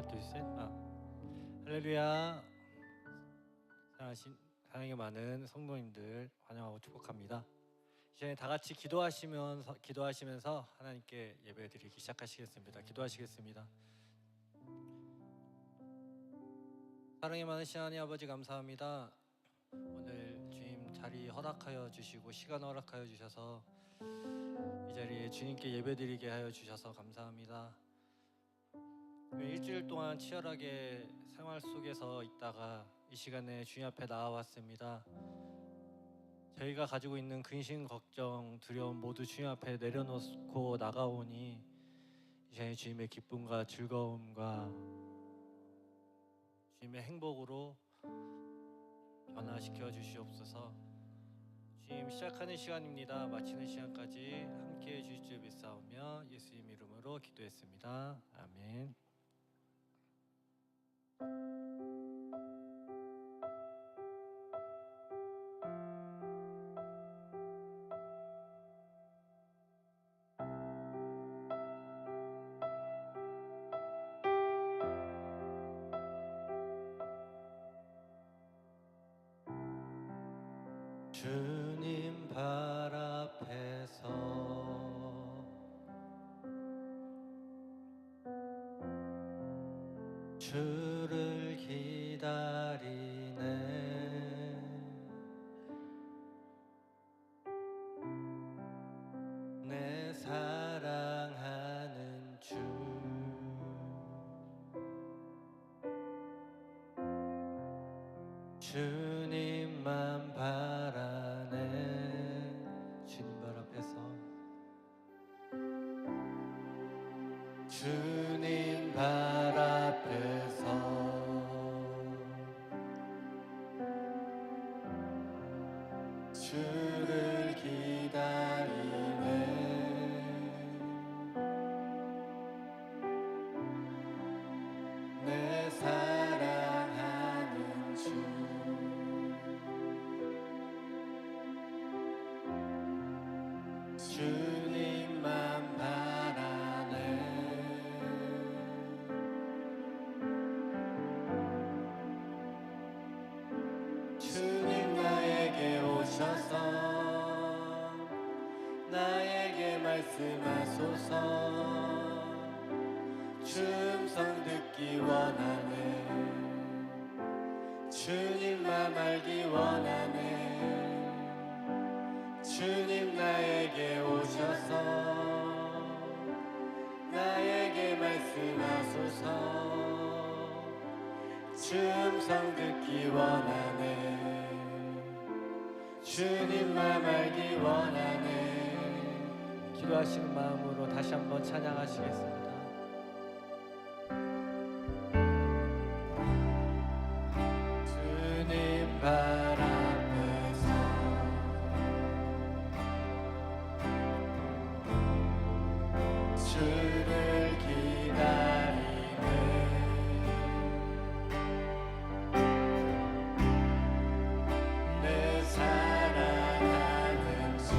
하나 둘 셋. 할렐루야. 사랑이 많은 성도님들 환영하고 축복합니다. 이제 다 같이 기도하시면서 하나님께 예배드리기 시작하시겠습니다. 기도하시겠습니다. 사랑이 많으신 하나님 아버지 감사합니다. 오늘 주님 자리 허락하여 주시고 시간 허락하여 주셔서 이 자리에 주님께 예배드리게 하여 주셔서 감사합니다. 일주일 동안 치열하게 생활 속에서 있다가 이 시간에 주님 앞에 나와왔습니다. 저희가 가지고 있는 근심, 걱정, 두려움 모두 주님 앞에 내려놓고 나가오니 이 시간에 주님의 기쁨과 즐거움과 주님의 행복으로 변화시켜 주시옵소서. 주님 시작하는 시간입니다. 마치는 시간까지 함께해 주실 줄 믿사오며 예수님 이름으로 기도했습니다. 아멘. 주님 발 앞에서 주를 기다리네. 내 사랑하는 주 주님만 바라네. 주님 발 앞에서 주님 발 앞에서 주를 기다리네. 내 사랑하는 주 주님만 바라네. 주님 나에게 오셔서 나에게 말씀하소서. 주 음성 듣기 원하네. 주님 맘 알기 원하네. 주님 나에게 오셔서 나에게 말씀하소서. 주 음성 듣기 원하네. 주님 맘 알기 원하네. 기도하시는 마음으로 다시 한번 찬양하시겠습니다. 주님 발 앞에서 주를 기다리네. 내 사랑하는 주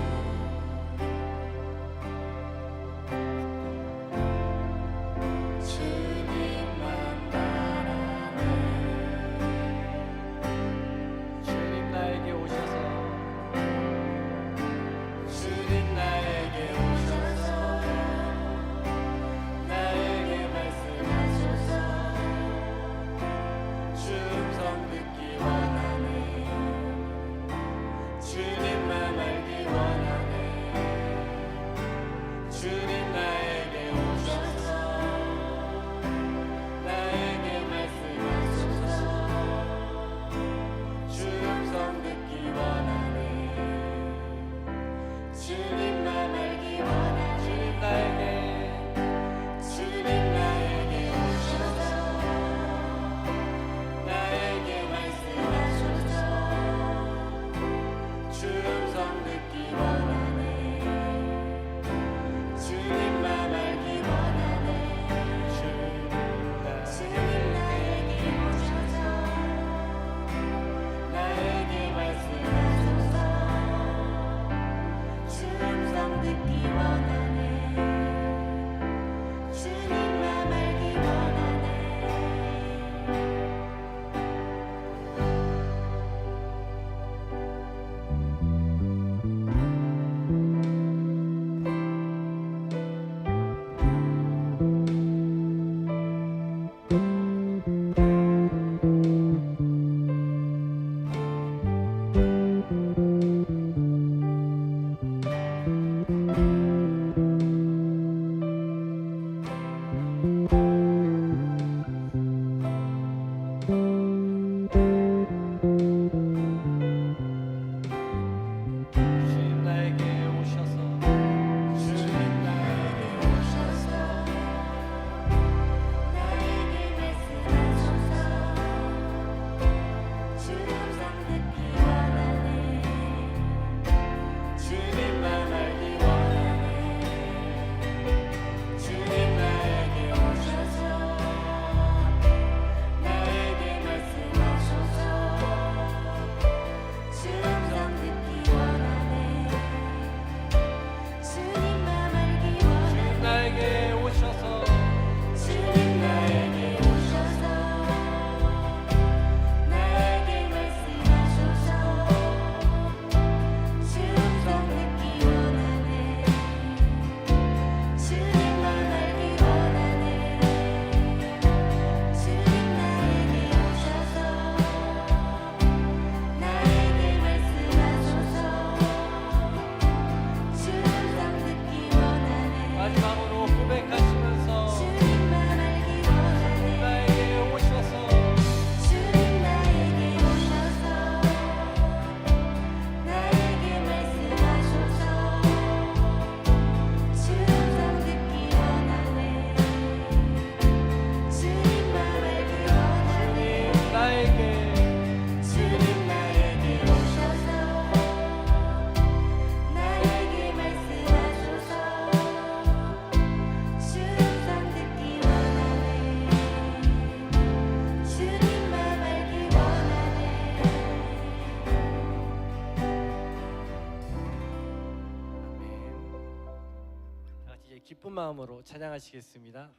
기쁜 마음으로 찬양하시겠습니다.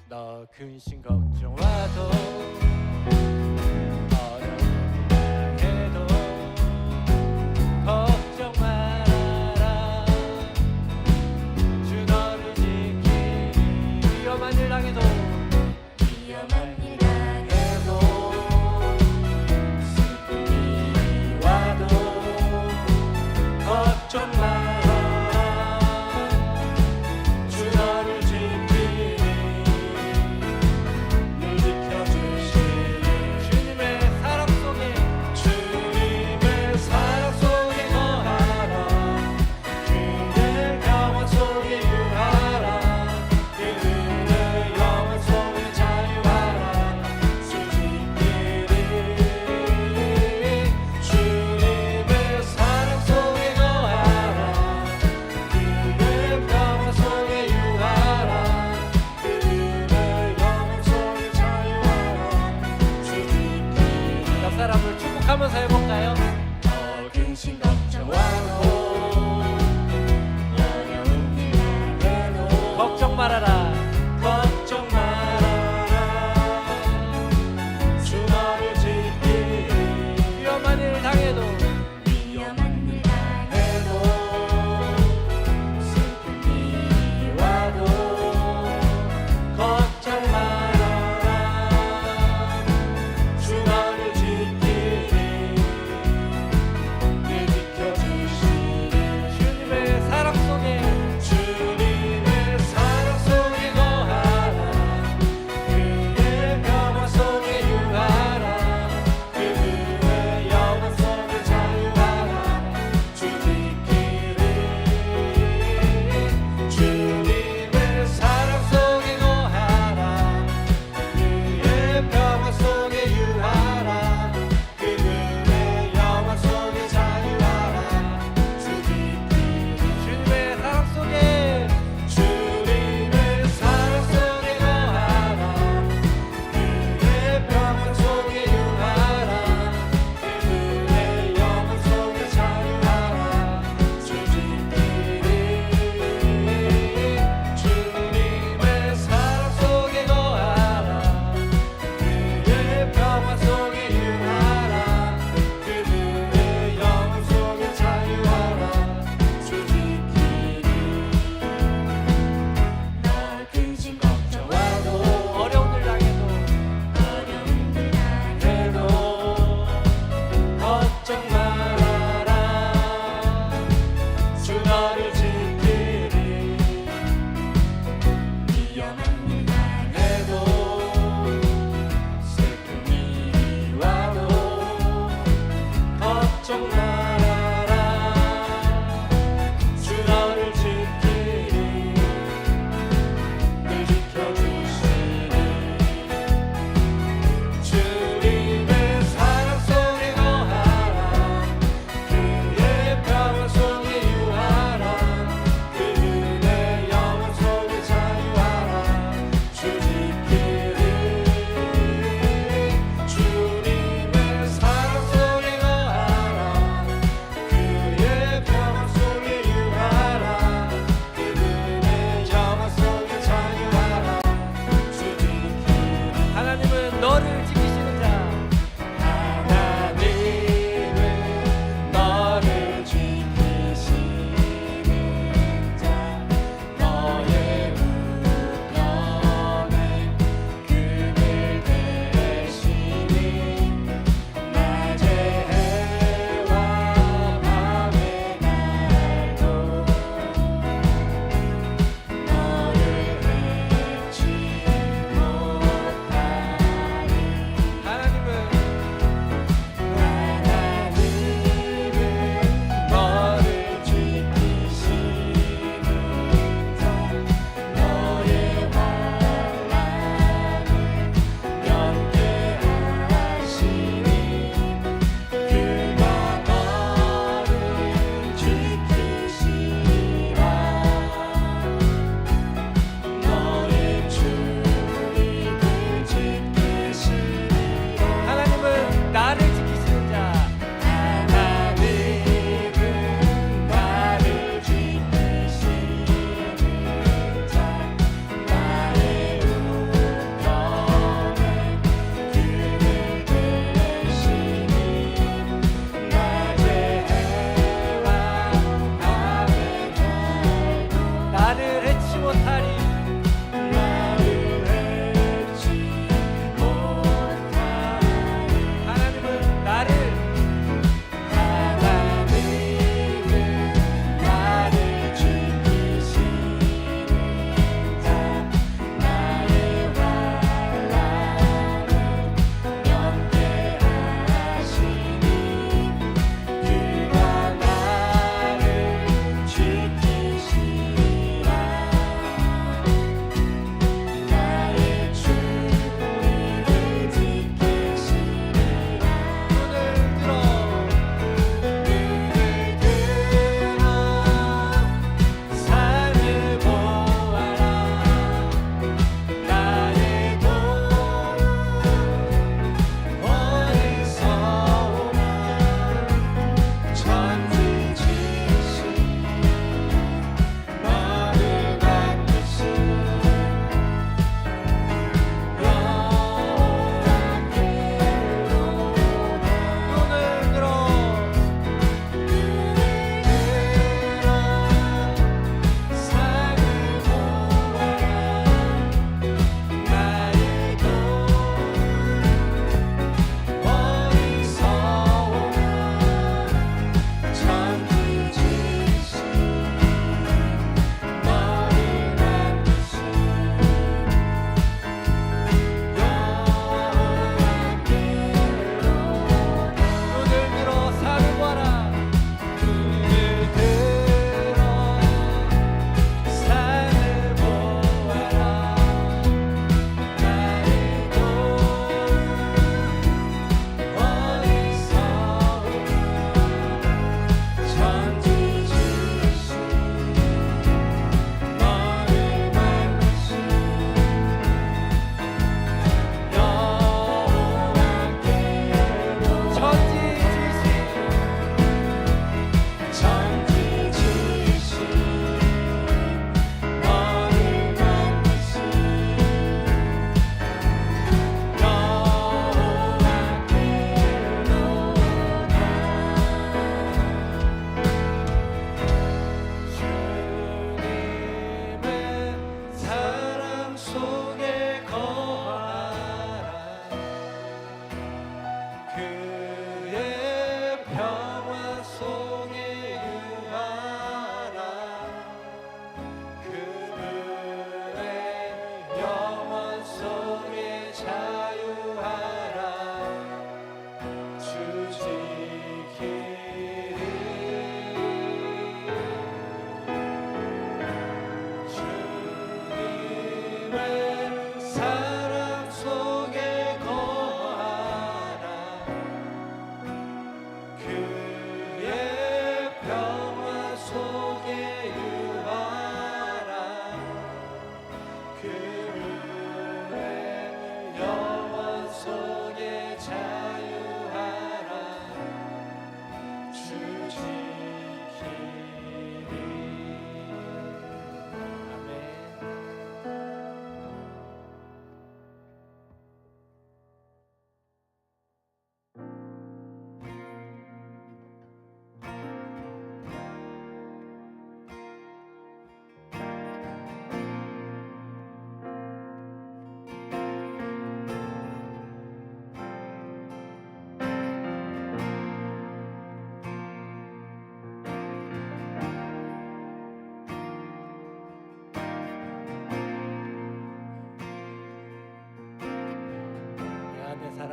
너 근심 걱정와도 어려운 해도 걱정 말아라. 주 너를 지키리. 위험한 일 당해도 위험한 일 당해도 슬픔이 와도 걱정 말아라. 주 너를 지키리. 늘 지켜주시리. 주님의 사랑 속에 주님의 사랑 속에 거하라. 그의 평화 속에 유하라. 그의 영원 속에 자유하라. 주 지키리. 주님의 사랑 속에 거하라. 그의 평화 속에 유하라. 그의 영원 속에 자유하라. 주 지키리. 옆 사람을 축복하면서 해볼까요? 근심 걱정하고 어려운 일 당해도 걱정 말아라. 걱정 말아라. 주 너를 지키리. 위험한 일 당해도 위험한 일 당해도 슬픔이 와도 걱정 말아라. 주 너를 지키리. 늘 지켜주시리. 주님의 사랑 속에 주님의 사랑 속에 거하라. 그의 평화 속에 유하라. 그의 영원 속에 자유하라. 주 지키리. 주님의 사랑 속에 거하라. 그의 평화 속에 유하라. 그의 영원 속에 자유하라. 주 지키리. 주님의 사랑 속에 주님의 사랑 속에 거하라. 그의 평화 속에 유하라. 그의 영원 속에 자유하라. 주 지키리. 주님의 사랑 속에 거하라. 그의 평화 속에 유하라. 그의 영원 속에 자유하라. 주 지키리. 너 근심 걱정하고 어려운 일 당해도 어려운 일 당해도 걱정 말아라. 주 너를 지키리. 위험한 일 당해도 슬픔이 와도 걱정 말아라. 주 너를 지키리. 늘 지켜주시리. 주님의 사랑 속에 거하라. 그의 평화 속에 유하라. 그의 영원 속에 자유하라. 주 지키리. 주님의 사랑 속에 거하라.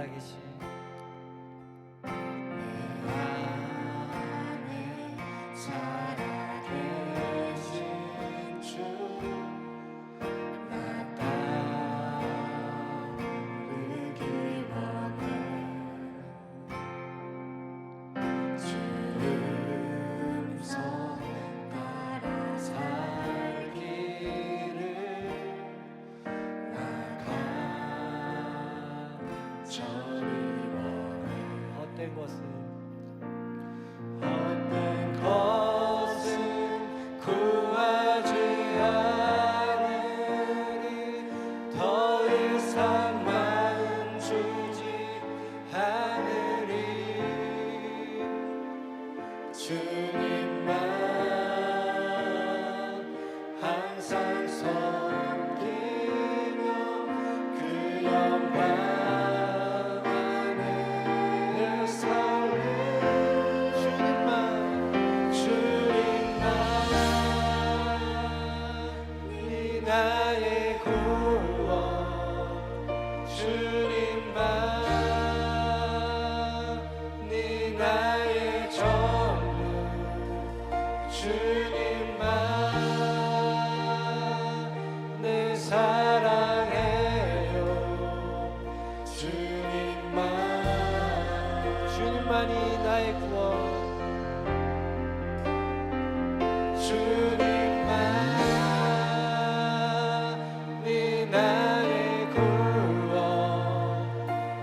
살아계신 내 안에 살아계신 주 나 따르기 원해 주 음성 따라 살기를 나 간절히 원해 헛된 것은 헛된 것은 구하지 않으리 더 이상 마음 주지 않으리 주님만 항상 섬기며 그 영광 안에 살리 주님만 네 나의 구원 주님만 네 나의 전부 주님만 내 사랑해요 주님만이 나의 구원 주님만 네 나의 구원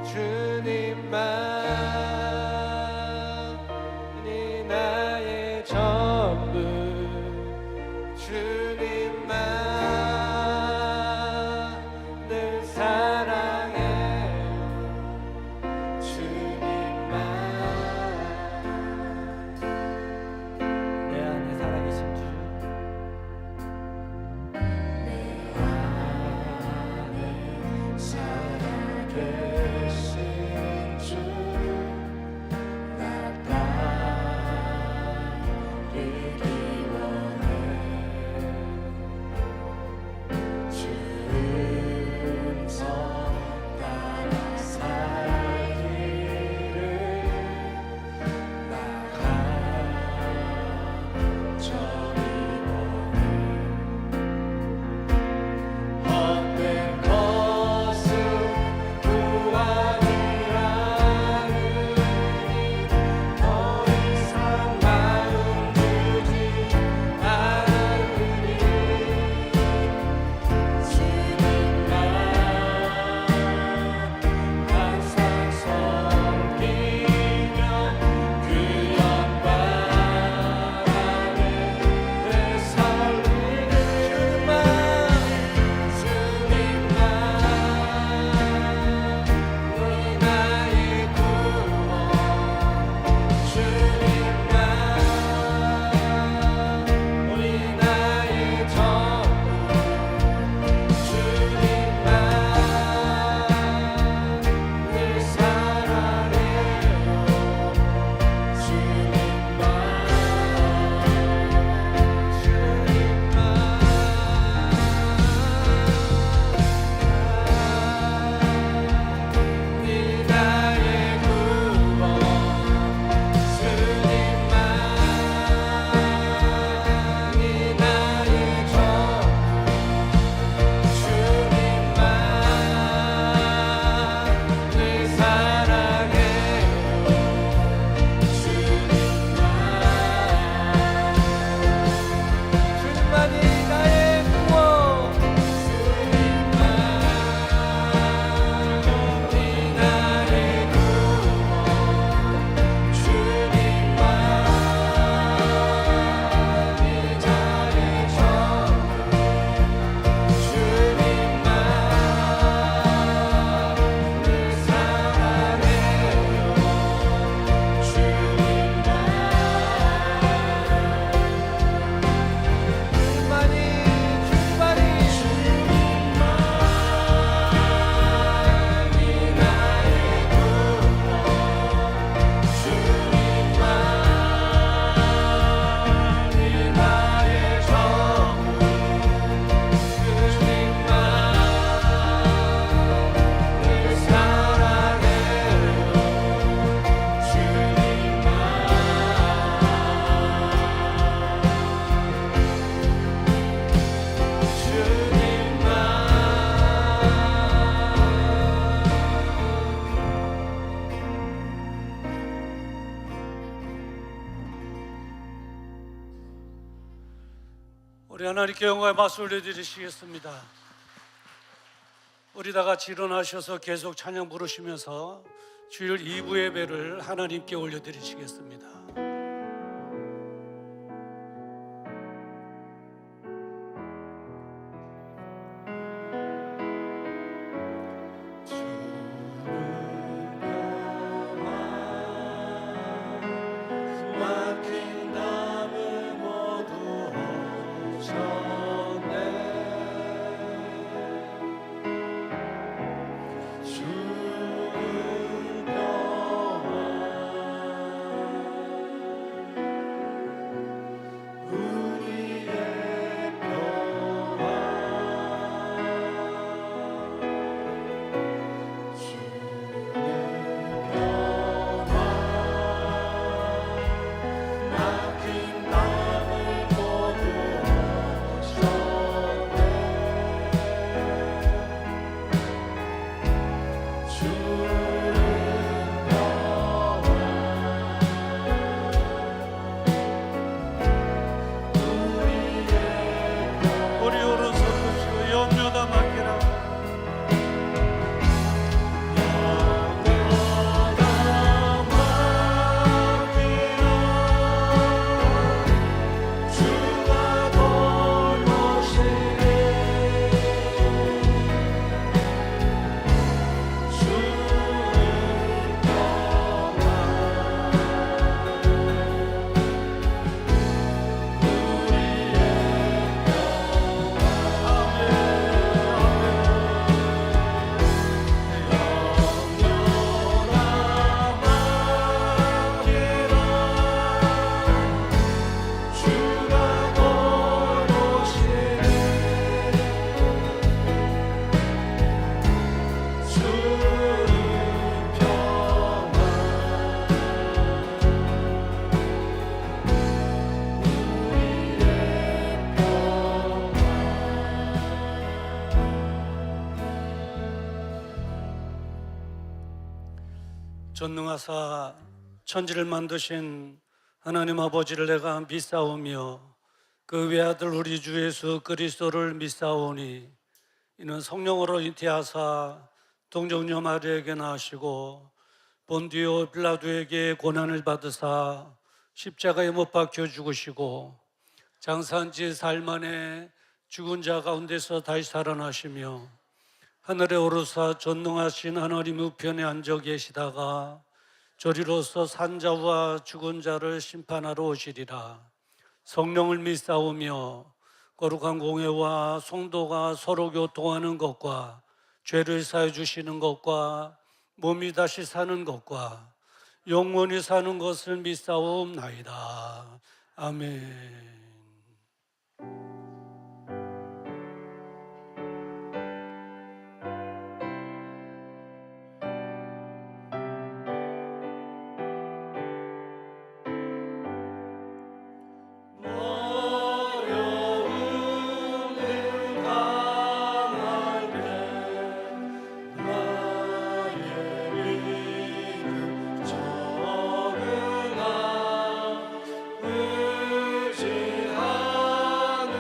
주님만 네 나의 전부 주님만 늘 사랑해요 주님만 우리 하나님께 영광의 박수 올려드리시겠습니다. 우리 다 같이 일어나셔서 계속 찬양 부르시면서 주일 2부 예배를 하나님께 올려드리시겠습니다. 막힌 담을 모두 엎으셨네. 주는 평화 우리의 평화 주는 평화 막힌 담을 모두 엎으셨네. 주는 평화 우리의 우리 오른손 드시고 염려다 맡기라. 영원한 맡기라. 주가 돌보시니 주는 평화 전능하사 천지를 만드신 하나님 아버지를 내가 믿사오며 그 외아들 우리 주 예수 그리스도를 믿사오니 이는 성령으로 잉태하사 동정녀 마리아에게 나시고 본디오 빌라도에게 고난을 받으사 십자가에 못 박혀 죽으시고 장사한지 사흘 만에 죽은 자 가운데서 다시 살아나시며 하늘에 오르사 전능하신 하나님 우편에 앉아 계시다가 저리로서 산자와 죽은 자를 심판하러 오시리라. 성령을 믿사오며 거룩한 공회와 성도가 서로 교통하는 것과 죄를 사해 주시는 것과 몸이 다시 사는 것과 영원히 사는 것을 믿사옵나이다. 아멘. 어려움을 당할 때 나의 믿음 적으나 의지하는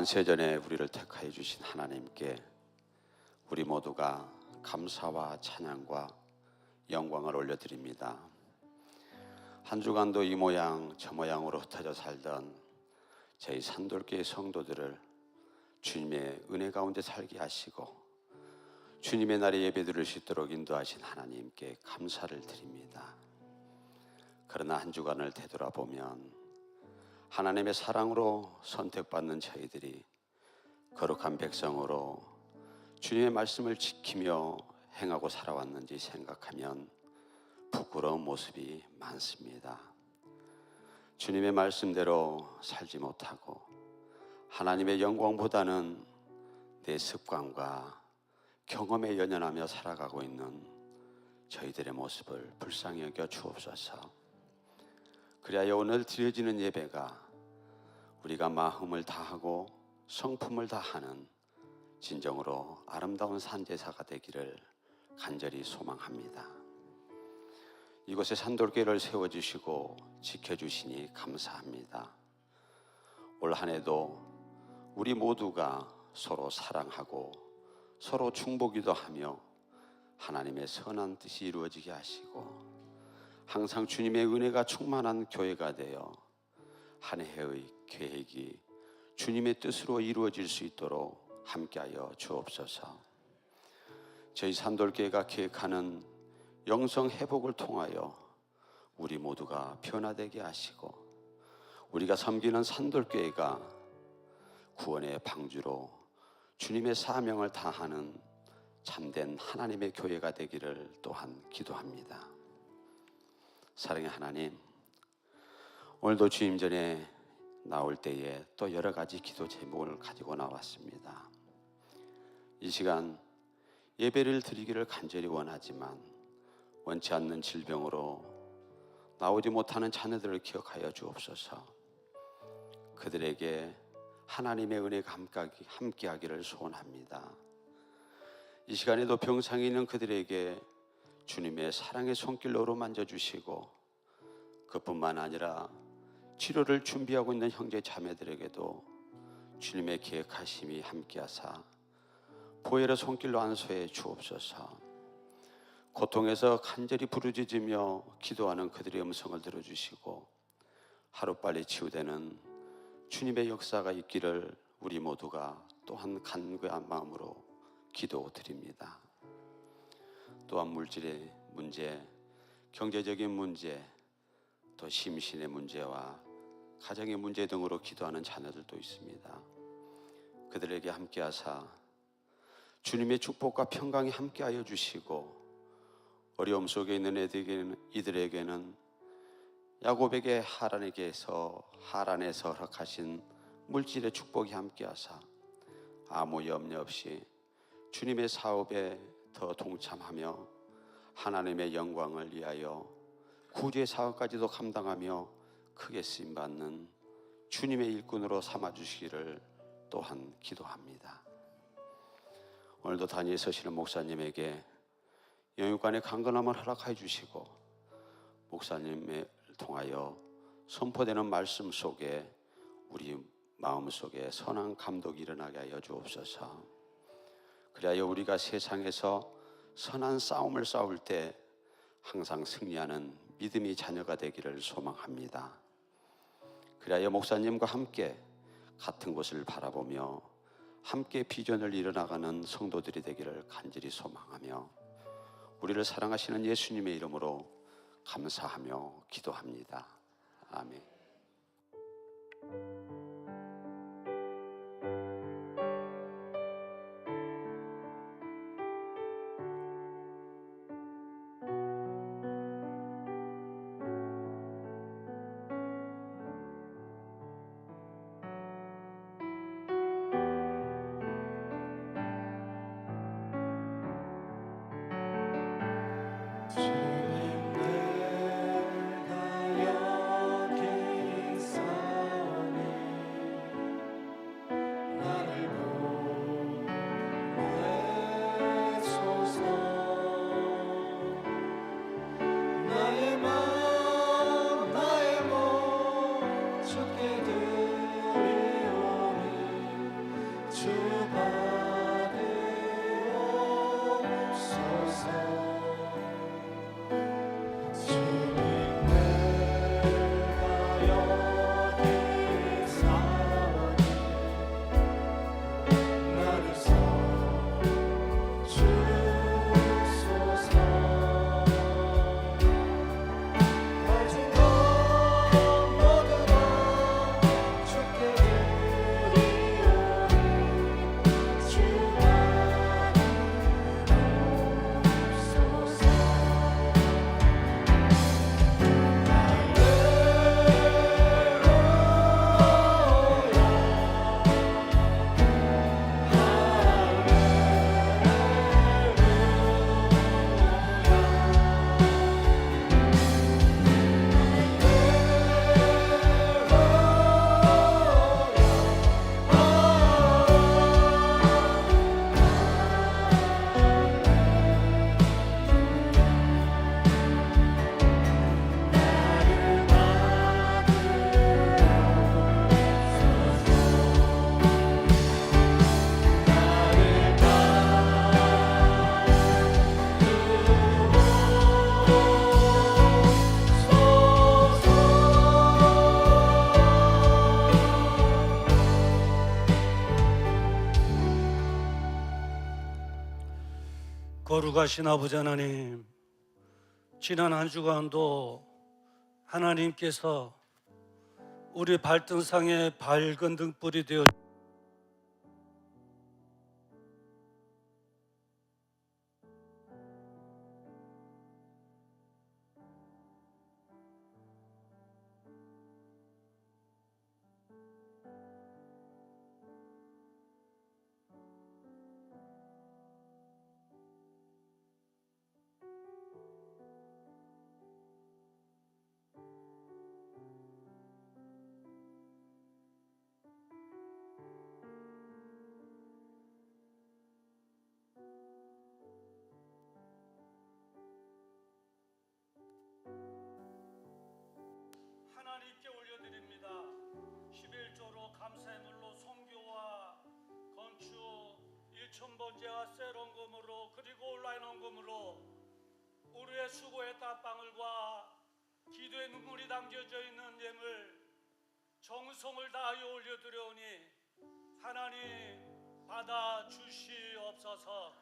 만세전에 우리를 택하여 주신 하나님께 우리 모두가 감사와 찬양과 영광을 올려드립니다. 한 주간도 이 모양 저 모양으로 흩어져 살던 저희 산돌교회 성도들을 주님의 은혜 가운데 살게 하시고 주님의 날에 예배 드릴 수 있도록 인도하신 하나님께 감사를 드립니다. 그러나 한 주간을 되돌아보면 하나님의 사랑으로 선택받는 저희들이 거룩한 백성으로 주님의 말씀을 지키며 행하고 살아왔는지 생각하면 부끄러운 모습이 많습니다. 주님의 말씀대로 살지 못하고 하나님의 영광보다는 내 습관과 경험에 연연하며 살아가고 있는 저희들의 모습을 불쌍히 여겨 주옵소서. 그리하여 오늘 드려지는 예배가 우리가 마음을 다하고 성품을 다하는 진정으로 아름다운 산제사가 되기를 간절히 소망합니다. 이곳에 산돌교회를 세워주시고 지켜주시니 감사합니다. 올 한 해도 우리 모두가 서로 사랑하고 서로 충보기도 하며 하나님의 선한 뜻이 이루어지게 하시고 항상 주님의 은혜가 충만한 교회가 되어 한 해의 계획이 주님의 뜻으로 이루어질 수 있도록 함께하여 주옵소서. 저희 산돌교회가 계획하는 영성 회복을 통하여 우리 모두가 변화되게 하시고 우리가 섬기는 산돌교회가 구원의 방주로 주님의 사명을 다하는 참된 하나님의 교회가 되기를 또한 기도합니다. 사랑의 하나님, 오늘도 주님 전에 나올 때에 또 여러 가지 기도 제목을 가지고 나왔습니다. 이 시간 예배를 드리기를 간절히 원하지만 원치 않는 질병으로 나오지 못하는 자녀들을 기억하여 주옵소서. 그들에게 하나님의 은혜가 함께하기를 소원합니다. 이 시간에도 병상에 있는 그들에게 주님의 사랑의 손길로 만져주시고 그뿐만 아니라 치료를 준비하고 있는 형제 자매들에게도 주님의 계획하심이 함께하사 보혈의 손길로 안수해 주옵소서. 고통에서 간절히 부르짖으며 기도하는 그들의 음성을 들어주시고 하루빨리 치유되는 주님의 역사가 있기를 우리 모두가 또한 간구한 마음으로 기도드립니다. 또한 물질의 문제, 경제적인 문제, 또 심신의 문제와 가정의 문제 등으로 기도하는 자녀들도 있습니다. 그들에게 함께하사 주님의 축복과 평강이 함께하여 주시고 어려움 속에 있는 이들에게는 야곱에게 하란에서 허락하신 물질의 축복이 함께하사 아무 염려 없이 주님의 사업에 더 동참하며 하나님의 영광을 위하여 구주의 사업까지도 감당하며 크게 쓰임받는 주님의 일꾼으로 삼아주시기를 또한 기도합니다. 오늘도 단위에 서시는 목사님에게 영육간의 강건함을 허락하여 주시고 목사님을 통하여 선포되는 말씀 속에 우리 마음속에 선한 감독이 일어나게 하여 주옵소서. 그리하여 우리가 세상에서 선한 싸움을 싸울 때 항상 승리하는 믿음의 자녀가 되기를 소망합니다. 그리하여 목사님과 함께 같은 곳을 바라보며 함께 비전을 이뤄나가는 성도들이 되기를 간절히 소망하며 우리를 사랑하시는 예수님의 이름으로 감사하며 기도합니다. 아멘. 주님 내가 여기 있사오니 나를 보내소서. 나의 마음 나의 몸 주께 드리오니 주 받으옵소서. 주님 내가 여기 있사오니 나를 써주소서. 가진 것 모두 다 주께 드리오니 주 받으옵소서. 거룩하신 아버지 하나님, 지난 한 주간도 하나님께서 우리 발등상에 밝은 등불이 되어 하나님께 올려드립니다. 11조로 감사물로 선교와 건축 1,000번째와 셀원금으로 그리고 온라인 헌금으로 우리의 수고의 땀방울과 기도의 눈물이 담겨져 있는 예물 정성을 다하여 올려드려오니 하나님 받아 주시옵소서.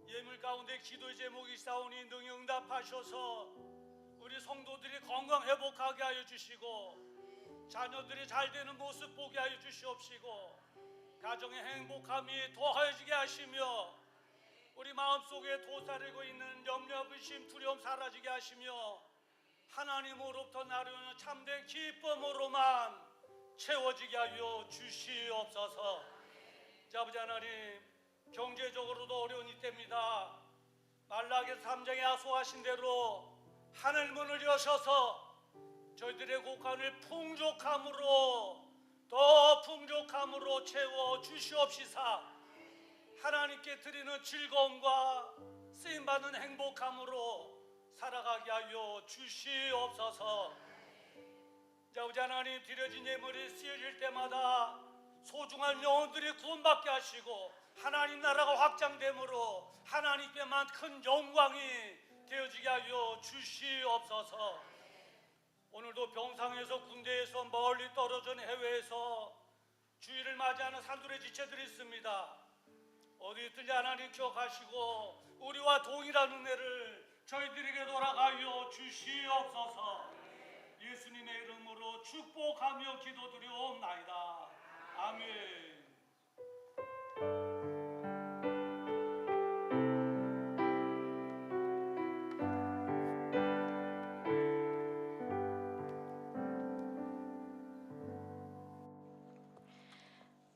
예물 가운데 기도의 제목이 있사오니 능히 응답하셔서 우리 성도들이 건강 회복하게 하여 주시고 자녀들이 잘 되는 모습 보게 하여 주시옵시고 가정의 행복함이 더하여지게 하시며 우리 마음속에 도사리고 있는 염려, 의심, 두려움 사라지게 하시며 하나님으로부터 나르는 참된 기쁨으로만 채워지게 하여 주시옵소서. 아버지 하나님, 경제적으로도 어려운 이때입니다. 말라기서 3장에 야소하신 대로 하늘 문을 여셔서 저희들의 곡간을 풍족함으로 더 풍족함으로 채워 주시옵시사 하나님께 드리는 즐거움과 쓰임받는 행복함으로 살아가게 하여 주시옵소서. 아버지 하나님, 드려진 예물이 쓰여질 때마다 소중한 영혼들이 구원받게 하시고 하나님 나라가 확장됨으로 하나님께만 큰 영광이 되어지게 하여 주시옵소서. 오늘도 병상에서 군대에서 멀리 떨어진 해외에서 주일을 맞이하는 산들의 지체들이 있습니다. 어디 있든지 하나님 기억하시고 우리와 동일한 은혜를 저희들에게 돌아가여 주시옵소서. 예수님의 이름으로 축복하며 기도드리옵나이다. 아멘.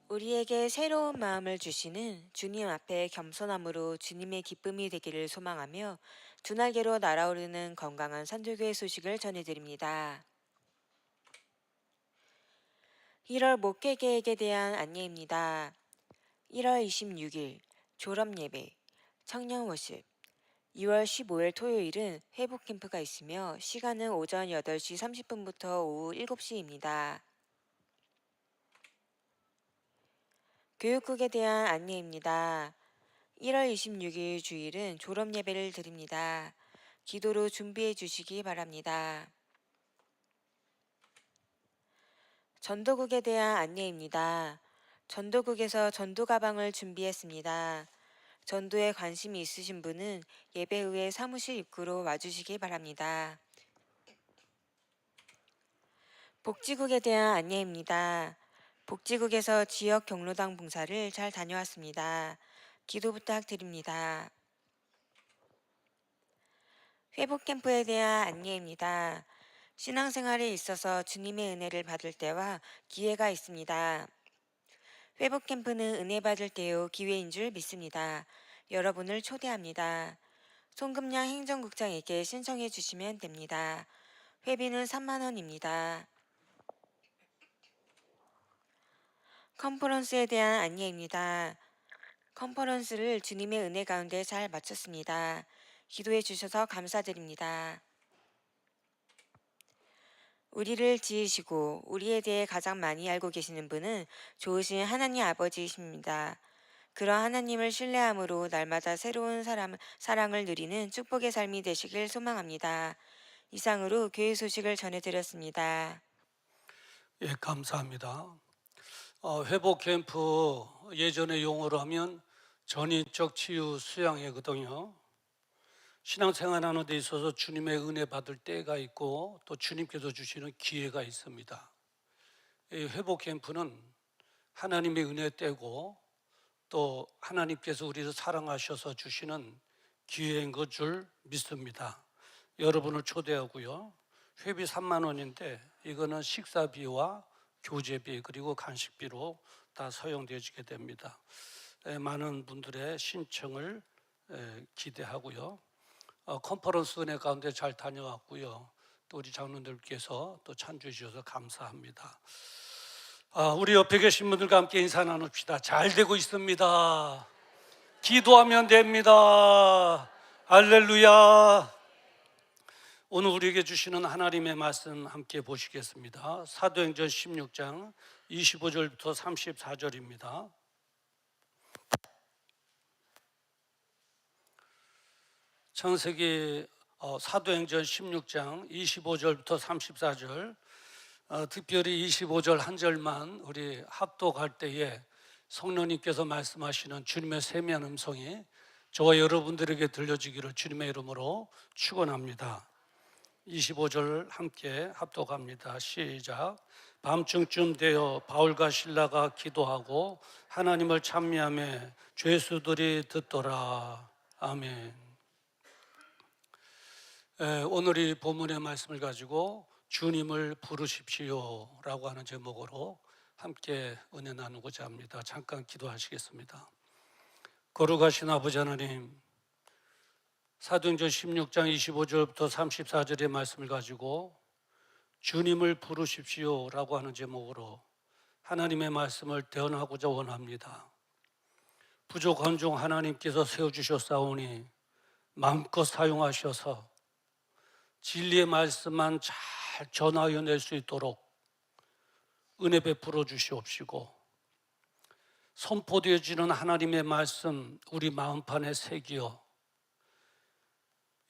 우리에게 새로운 마음을 주시는 주님 앞에 겸손함으로 주님의 기쁨이 되기를 소망하며 두 날개로 날아오르는 건강한 선교교회 소식을 전해드립니다. 1월 목회 계획에 대한 안내입니다. 1월 26일 졸업예배, 청년 워십, 2월 15일 토요일은 회복 캠프가 있으며 시간은 오전 8시 30분부터 오후 7시입니다. 교육국에 대한 안내입니다. 1월 26일 주일은 졸업 예배를 드립니다. 기도로 준비해 주시기 바랍니다. 전도국에 대한 안내입니다. 전도국에서 전도 가방을 준비했습니다. 전도에 관심이 있으신 분은 예배 후에 사무실 입구로 와주시기 바랍니다. 복지국에 대한 안내입니다. 복지국에서 지역 경로당 봉사를 잘 다녀왔습니다. 기도 부탁드립니다. 회복 캠프에 대한 안내입니다. 신앙생활에 있어서 주님의 은혜를 받을 때와 기회가 있습니다. 회복 캠프는 은혜 받을 때요 기회인 줄 믿습니다. 여러분을 초대합니다. 송금량 행정국장에게 신청해 주시면 됩니다. 회비는 3만 원입니다. 컨퍼런스에 대한 안내입니다. 컨퍼런스를 주님의 은혜 가운데 잘 마쳤습니다. 기도해 주셔서 감사드립니다. 우리를 지으시고 우리에 대해 가장 많이 알고 계시는 분은 좋으신 하나님 아버지이십니다. 그런 하나님을 신뢰함으로 날마다 새로운 사랑을 누리는 축복의 삶이 되시길 소망합니다. 이상으로 교회 소식을 전해드렸습니다. 예, 감사합니다. 회복 캠프 예전의 용어로 하면 전인적 치유 수양회거든요. 신앙생활하는 데 있어서 주님의 은혜 받을 때가 있고 또 주님께서 주시는 기회가 있습니다. 이 회복 캠프는 하나님의 은혜 때고 또 하나님께서 우리를 사랑하셔서 주시는 기회인 것 줄 믿습니다. 여러분을 초대하고요. 회비 3만 원인데 이거는 식사비와 교재비 그리고 간식비로 다 사용되어지게 됩니다. 많은 분들의 신청을 기대하고요. 컨퍼런스 은혜 가운데 잘 다녀왔고요. 또 우리 장로님들께서 또 찬주해 주셔서 감사합니다. 우리 옆에 계신 분들과 함께 인사 나눕시다. 잘 되고 있습니다. 기도하면 됩니다. 할렐루야. 오늘 우리에게 주시는 하나님의 말씀 함께 보시겠습니다. 사도행전 16장 25절부터 34절입니다. 창세기 사도행전 16장 25절부터 34절, 특별히 25절 한 절만 우리 합독할 때에 성령님께서 말씀하시는 주님의 세미한 음성이 저와 여러분들에게 들려지기를 주님의 이름으로 축원합니다. 25절 함께 합독합니다. 시작. 밤중쯤 되어 바울과 실라가 기도하고 하나님을 찬미하며 죄수들이 듣더라. 아멘. 오늘 이 본문의 말씀을 가지고 주님을 부르십시오 라고 하는 제목으로 함께 은혜 나누고자 합니다. 잠깐 기도하시겠습니다. 거룩하신 아버지 하나님, 사도행전 16장 25절부터 34절의 말씀을 가지고 주님을 부르십시오 라고 하는 제목으로 하나님의 말씀을 대언하고자 원합니다. 부족한 종 하나님께서 세워주셨사오니 마음껏 사용하셔서 진리의 말씀만 잘 전하여 낼 수 있도록 은혜 베풀어 주시옵시고, 선포되어지는 하나님의 말씀 우리 마음판에 새기어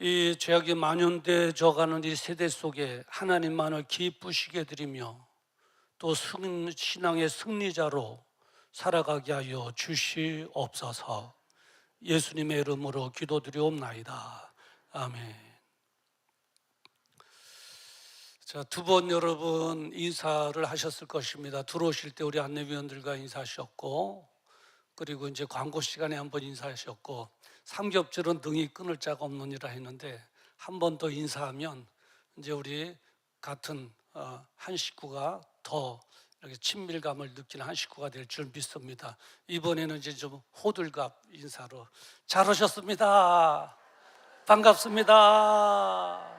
이 죄악이 만연되어가는 이 세대 속에 하나님만을 기쁘시게 드리며 또 신앙의 승리자로 살아가게 하여 주시옵소서. 예수님의 이름으로 기도드리옵나이다. 아멘. 자, 두 번 여러분 인사를 하셨을 것입니다. 들어오실 때 우리 안내위원들과 인사하셨고, 그리고 이제 광고 시간에 한번 인사하셨고, 삼겹살은 등이 끊을 자가 없느니라 했는데 한 번 더 인사하면 이제 우리 같은 한 식구가 더 이렇게 친밀감을 느끼는 한 식구가 될 줄 믿습니다. 이번에는 이제 좀 호들갑 인사로 잘 오셨습니다. 반갑습니다.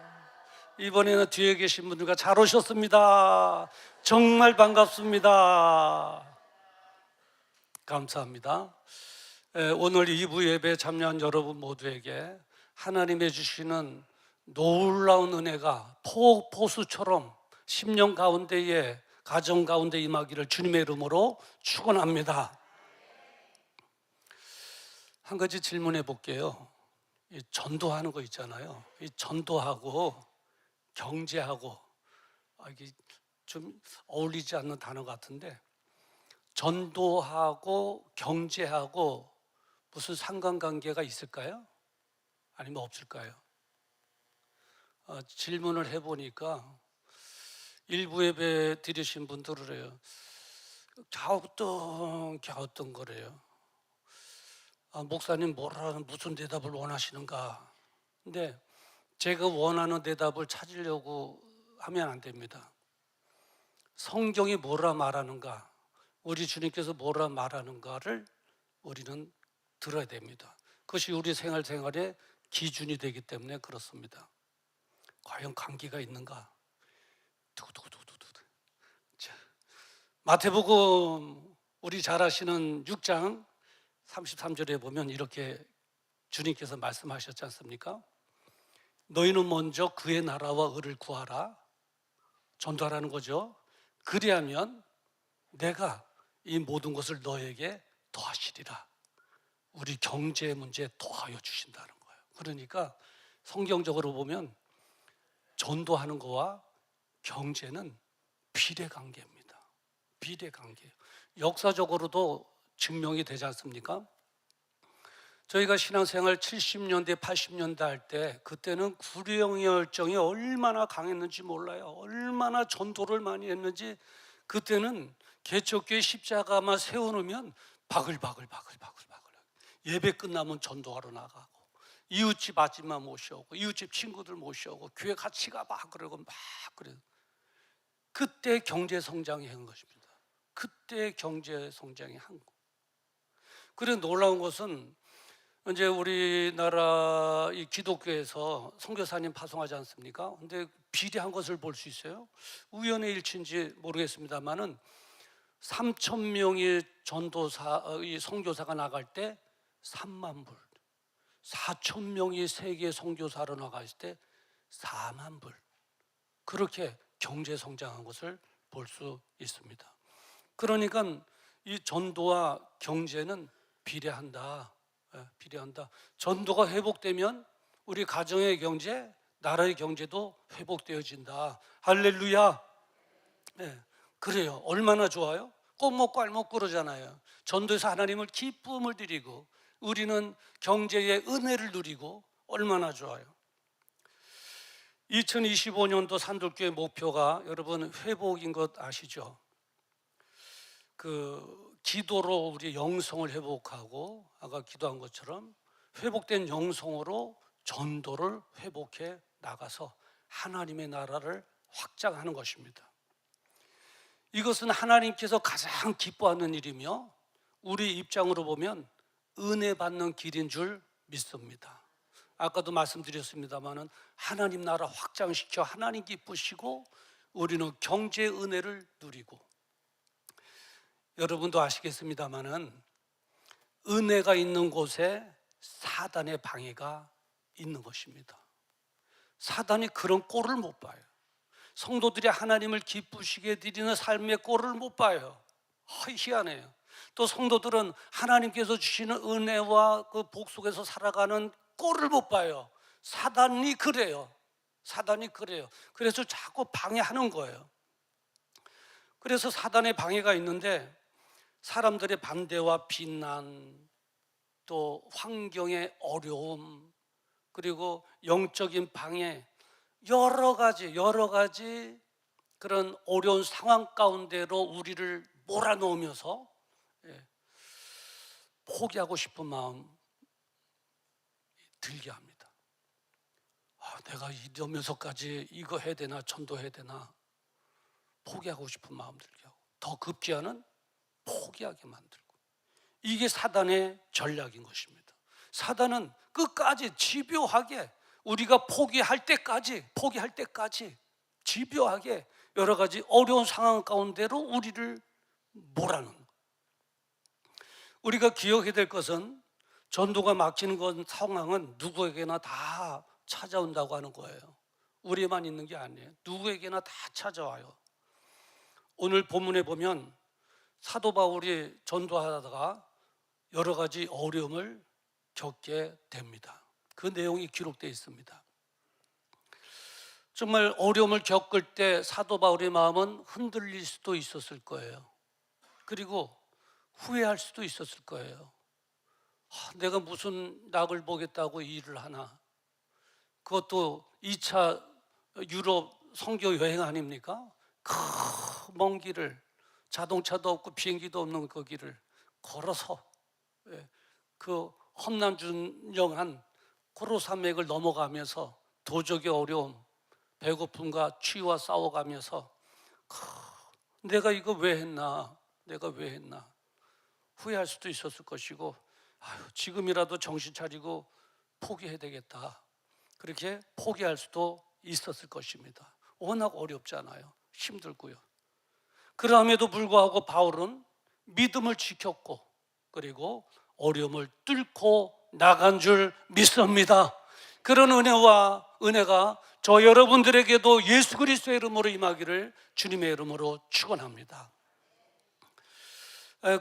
이번에는 뒤에 계신 분들과 잘 오셨습니다. 정말 반갑습니다. 감사합니다. 오늘 2부 예배에 참여한 여러분 모두에게 하나님의 주시는 놀라운 은혜가 폭포수처럼 심령 가운데에 가정 가운데 임하기를 주님의 이름으로 축원합니다. 한 가지 질문해 볼게요. 이 전도하는 거 있잖아요. 이 전도하고 경제하고 이게 좀 어울리지 않는 단어 같은데, 전도하고 경제하고 무슨 상관관계가 있을까요? 아니면 없을까요? 질문을 해보니까 일부 예배 드리신 분들을 해요. 갸우뚱 거래요. 목사님 무슨 대답을 원하시는가? 근데 제가 원하는 대답을 찾으려고 하면 안 됩니다. 성경이 뭐라 말하는가, 우리 주님께서 뭐라 말하는가를 우리는 들어야 됩니다. 그것이 우리 생활의 기준이 되기 때문에 그렇습니다. 과연 관계가 있는가? 두구두구두구두구. 자, 마태복음 우리 잘 아시는 6장 33절에 보면 이렇게 주님께서 말씀하셨지 않습니까? 너희는 먼저 그의 나라와 의를 구하라. 전도하라는 거죠. 그리하면 내가 이 모든 것을 너에게 더하시리라. 우리 경제 문제에 더하여 주신다는 거예요. 그러니까 성경적으로 보면 전도하는 거와 경제는 비례관계입니다. 비례관계예요. 역사적으로도 증명이 되지 않습니까? 저희가 신앙생활 70년대, 80년대 할 때 그때는 구령의 열정이 얼마나 강했는지 몰라요. 얼마나 전도를 많이 했는지. 그때는 개척교회 십자가만 세워놓으면 바글바글 예배 끝나면 전도하러 나가고, 이웃집 아줌마 모셔오고, 이웃집 친구들 모셔오고, 교회 같이 가봐 그러고 막 그래요. 그때 경제 성장이 한 것입니다. 그때 경제 성장이 한 거. 그래 놀라운 것은 이제 우리나라 이 기독교에서 선교사님 파송하지 않습니까? 근데 비례한 것을 볼 수 있어요. 우연의 일치인지 모르겠습니다만은 3,000명의 이 선교사가 나갈 때 3만 불, 4,000명이 세계 선교사로 나갔을 때 4만 불, 그렇게 경제 성장한 것을 볼 수 있습니다. 그러니까 이 전도와 경제는 비례한다. 비례한다. 전도가 회복되면 우리 가정의 경제, 나라의 경제도 회복되어진다. 할렐루야. 네, 그래요. 얼마나 좋아요? 꼭 먹고 알 먹고 그러잖아요. 전도에서 하나님을 기쁨을 드리고 우리는 경제의 은혜를 누리고 얼마나 좋아요. 2025년도 산돌교회 목표가 여러분 회복인 것 아시죠? 기도로 우리 영성을 회복하고, 아까 기도한 것처럼 회복된 영성으로 전도를 회복해 나가서 하나님의 나라를 확장하는 것입니다. 이것은 하나님께서 가장 기뻐하는 일이며 우리 입장으로 보면 은혜 받는 길인 줄 믿습니다. 아까도 말씀드렸습니다마는 하나님 나라 확장시켜 하나님 기쁘시고 우리는 경제의 은혜를 누리고, 여러분도 아시겠습니다마는 은혜가 있는 곳에 사단의 방해가 있는 것입니다. 사단이 그런 꼴을 못 봐요. 성도들이 하나님을 기쁘시게 드리는 삶의 꼴을 못 봐요. 희한해요. 또 성도들은 하나님께서 주시는 은혜와 그 복 속에서 살아가는 꼴을 못 봐요. 사단이 그래요. 그래서 자꾸 방해하는 거예요. 그래서 사단의 방해가 있는데 사람들의 반대와 비난, 또 환경의 어려움, 그리고 영적인 방해, 여러 가지 그런 어려운 상황 가운데로 우리를 몰아넣으면서 포기하고 싶은 마음 들게 합니다. 내가 이러면서까지 이거 해야 되나, 전도해야 되나, 포기하고 싶은 마음 들게 하고, 더 급기야는 포기하게 만들고. 이게 사단의 전략인 것입니다. 사단은 끝까지 집요하게 우리가 포기할 때까지 집요하게 여러 가지 어려운 상황 가운데로 우리를 몰아넣는 거예요. 우리가 기억해야 될 것은 전도가 막히는 상황은 누구에게나 다 찾아온다고 하는 거예요. 우리에만 있는 게 아니에요. 누구에게나 다 찾아와요. 오늘 본문에 보면 사도 바울이 전도하다가 여러 가지 어려움을 겪게 됩니다. 그 내용이 기록되어 있습니다. 정말 어려움을 겪을 때 사도 바울의 마음은 흔들릴 수도 있었을 거예요. 그리고 후회할 수도 있었을 거예요. 내가 무슨 낙을 보겠다고 이 일을 하나. 그것도 2차 유럽 선교 여행 아닙니까? 먼 길을, 자동차도 없고 비행기도 없는 그 길을 걸어서 그 험난준영한 코로산맥을 넘어가면서 도적의 어려움, 배고픔과 추위와 싸워가면서 내가 이거 왜 했나, 내가 왜 했나 후회할 수도 있었을 것이고, 지금이라도 정신 차리고 포기해야 되겠다, 그렇게 포기할 수도 있었을 것입니다. 워낙 어렵잖아요. 힘들고요. 그럼에도 불구하고 바울은 믿음을 지켰고, 그리고 어려움을 뚫고 나간 줄 믿습니다. 그런 은혜가 저 여러분들에게도 예수 그리스도의 이름으로 임하기를 주님의 이름으로 축원합니다.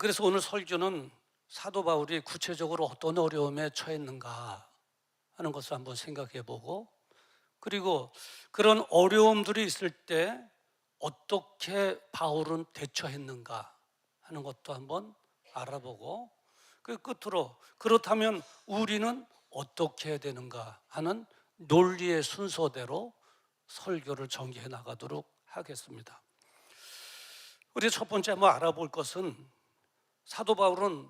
그래서 오늘 설교는 사도 바울이 구체적으로 어떤 어려움에 처했는가 하는 것을 한번 생각해 보고, 그리고 그런 어려움들이 있을 때 어떻게 바울은 대처했는가 하는 것도 한번 알아보고, 그 끝으로 그렇다면 우리는 어떻게 해야 되는가 하는 논리의 순서대로 설교를 전개해 나가도록 하겠습니다. 우리 첫 번째 한번 알아볼 것은 사도 바울은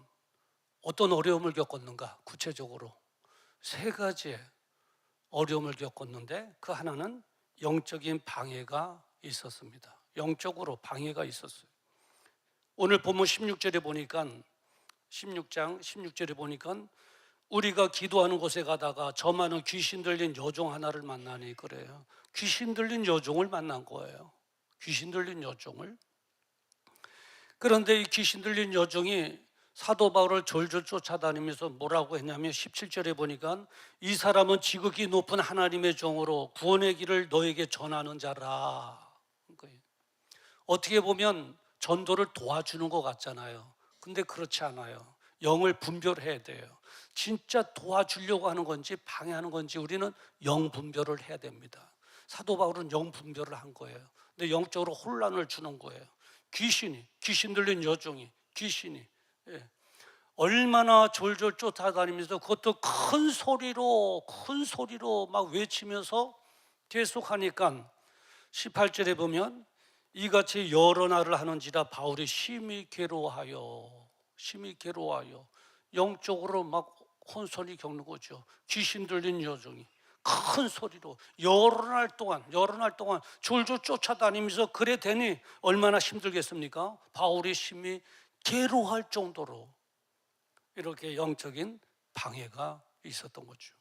어떤 어려움을 겪었는가. 구체적으로 세 가지의 어려움을 겪었는데 그 하나는 영적인 방해가 있었습니다. 영적으로 방해가 있었어요. 오늘 본문 16절에 보니까 16장 16절에 보니까 우리가 기도하는 곳에 가다가 저 많은 귀신 들린 여종 하나를 만나니 그래요. 귀신 들린 여종을 만난 거예요. 귀신 들린 여종을. 그런데 이 귀신 들린 여종이 사도 바울을 졸졸 쫓아다니면서 뭐라고 했냐면 17절에 보니까 이 사람은 지극히 높은 하나님의 종으로 구원의 길을 너에게 전하는 자라. 어떻게 보면 전도를 도와주는 것 같잖아요. 근데 그렇지 않아요. 영을 분별해야 돼요. 진짜 도와주려고 하는 건지 방해하는 건지 우리는 영 분별을 해야 됩니다. 사도 바울은 영 분별을 한 거예요. 근데 영적으로 혼란을 주는 거예요. 귀신 들린 여종이, 귀신이 얼마나 졸졸 쫓아다니면서 그것도 큰 소리로 막 외치면서 계속하니까 18절에 보면 이같이 여러 날을 하는지라 바울이 심히 괴로워하여 영적으로 막 혼선이 겪는 거죠. 귀신 들린 여종이 큰 소리로 여러 날 동안 졸졸 쫓아다니면서 그래 되니 얼마나 힘들겠습니까? 바울이 심히 괴로워할 정도로 이렇게 영적인 방해가 있었던 거죠.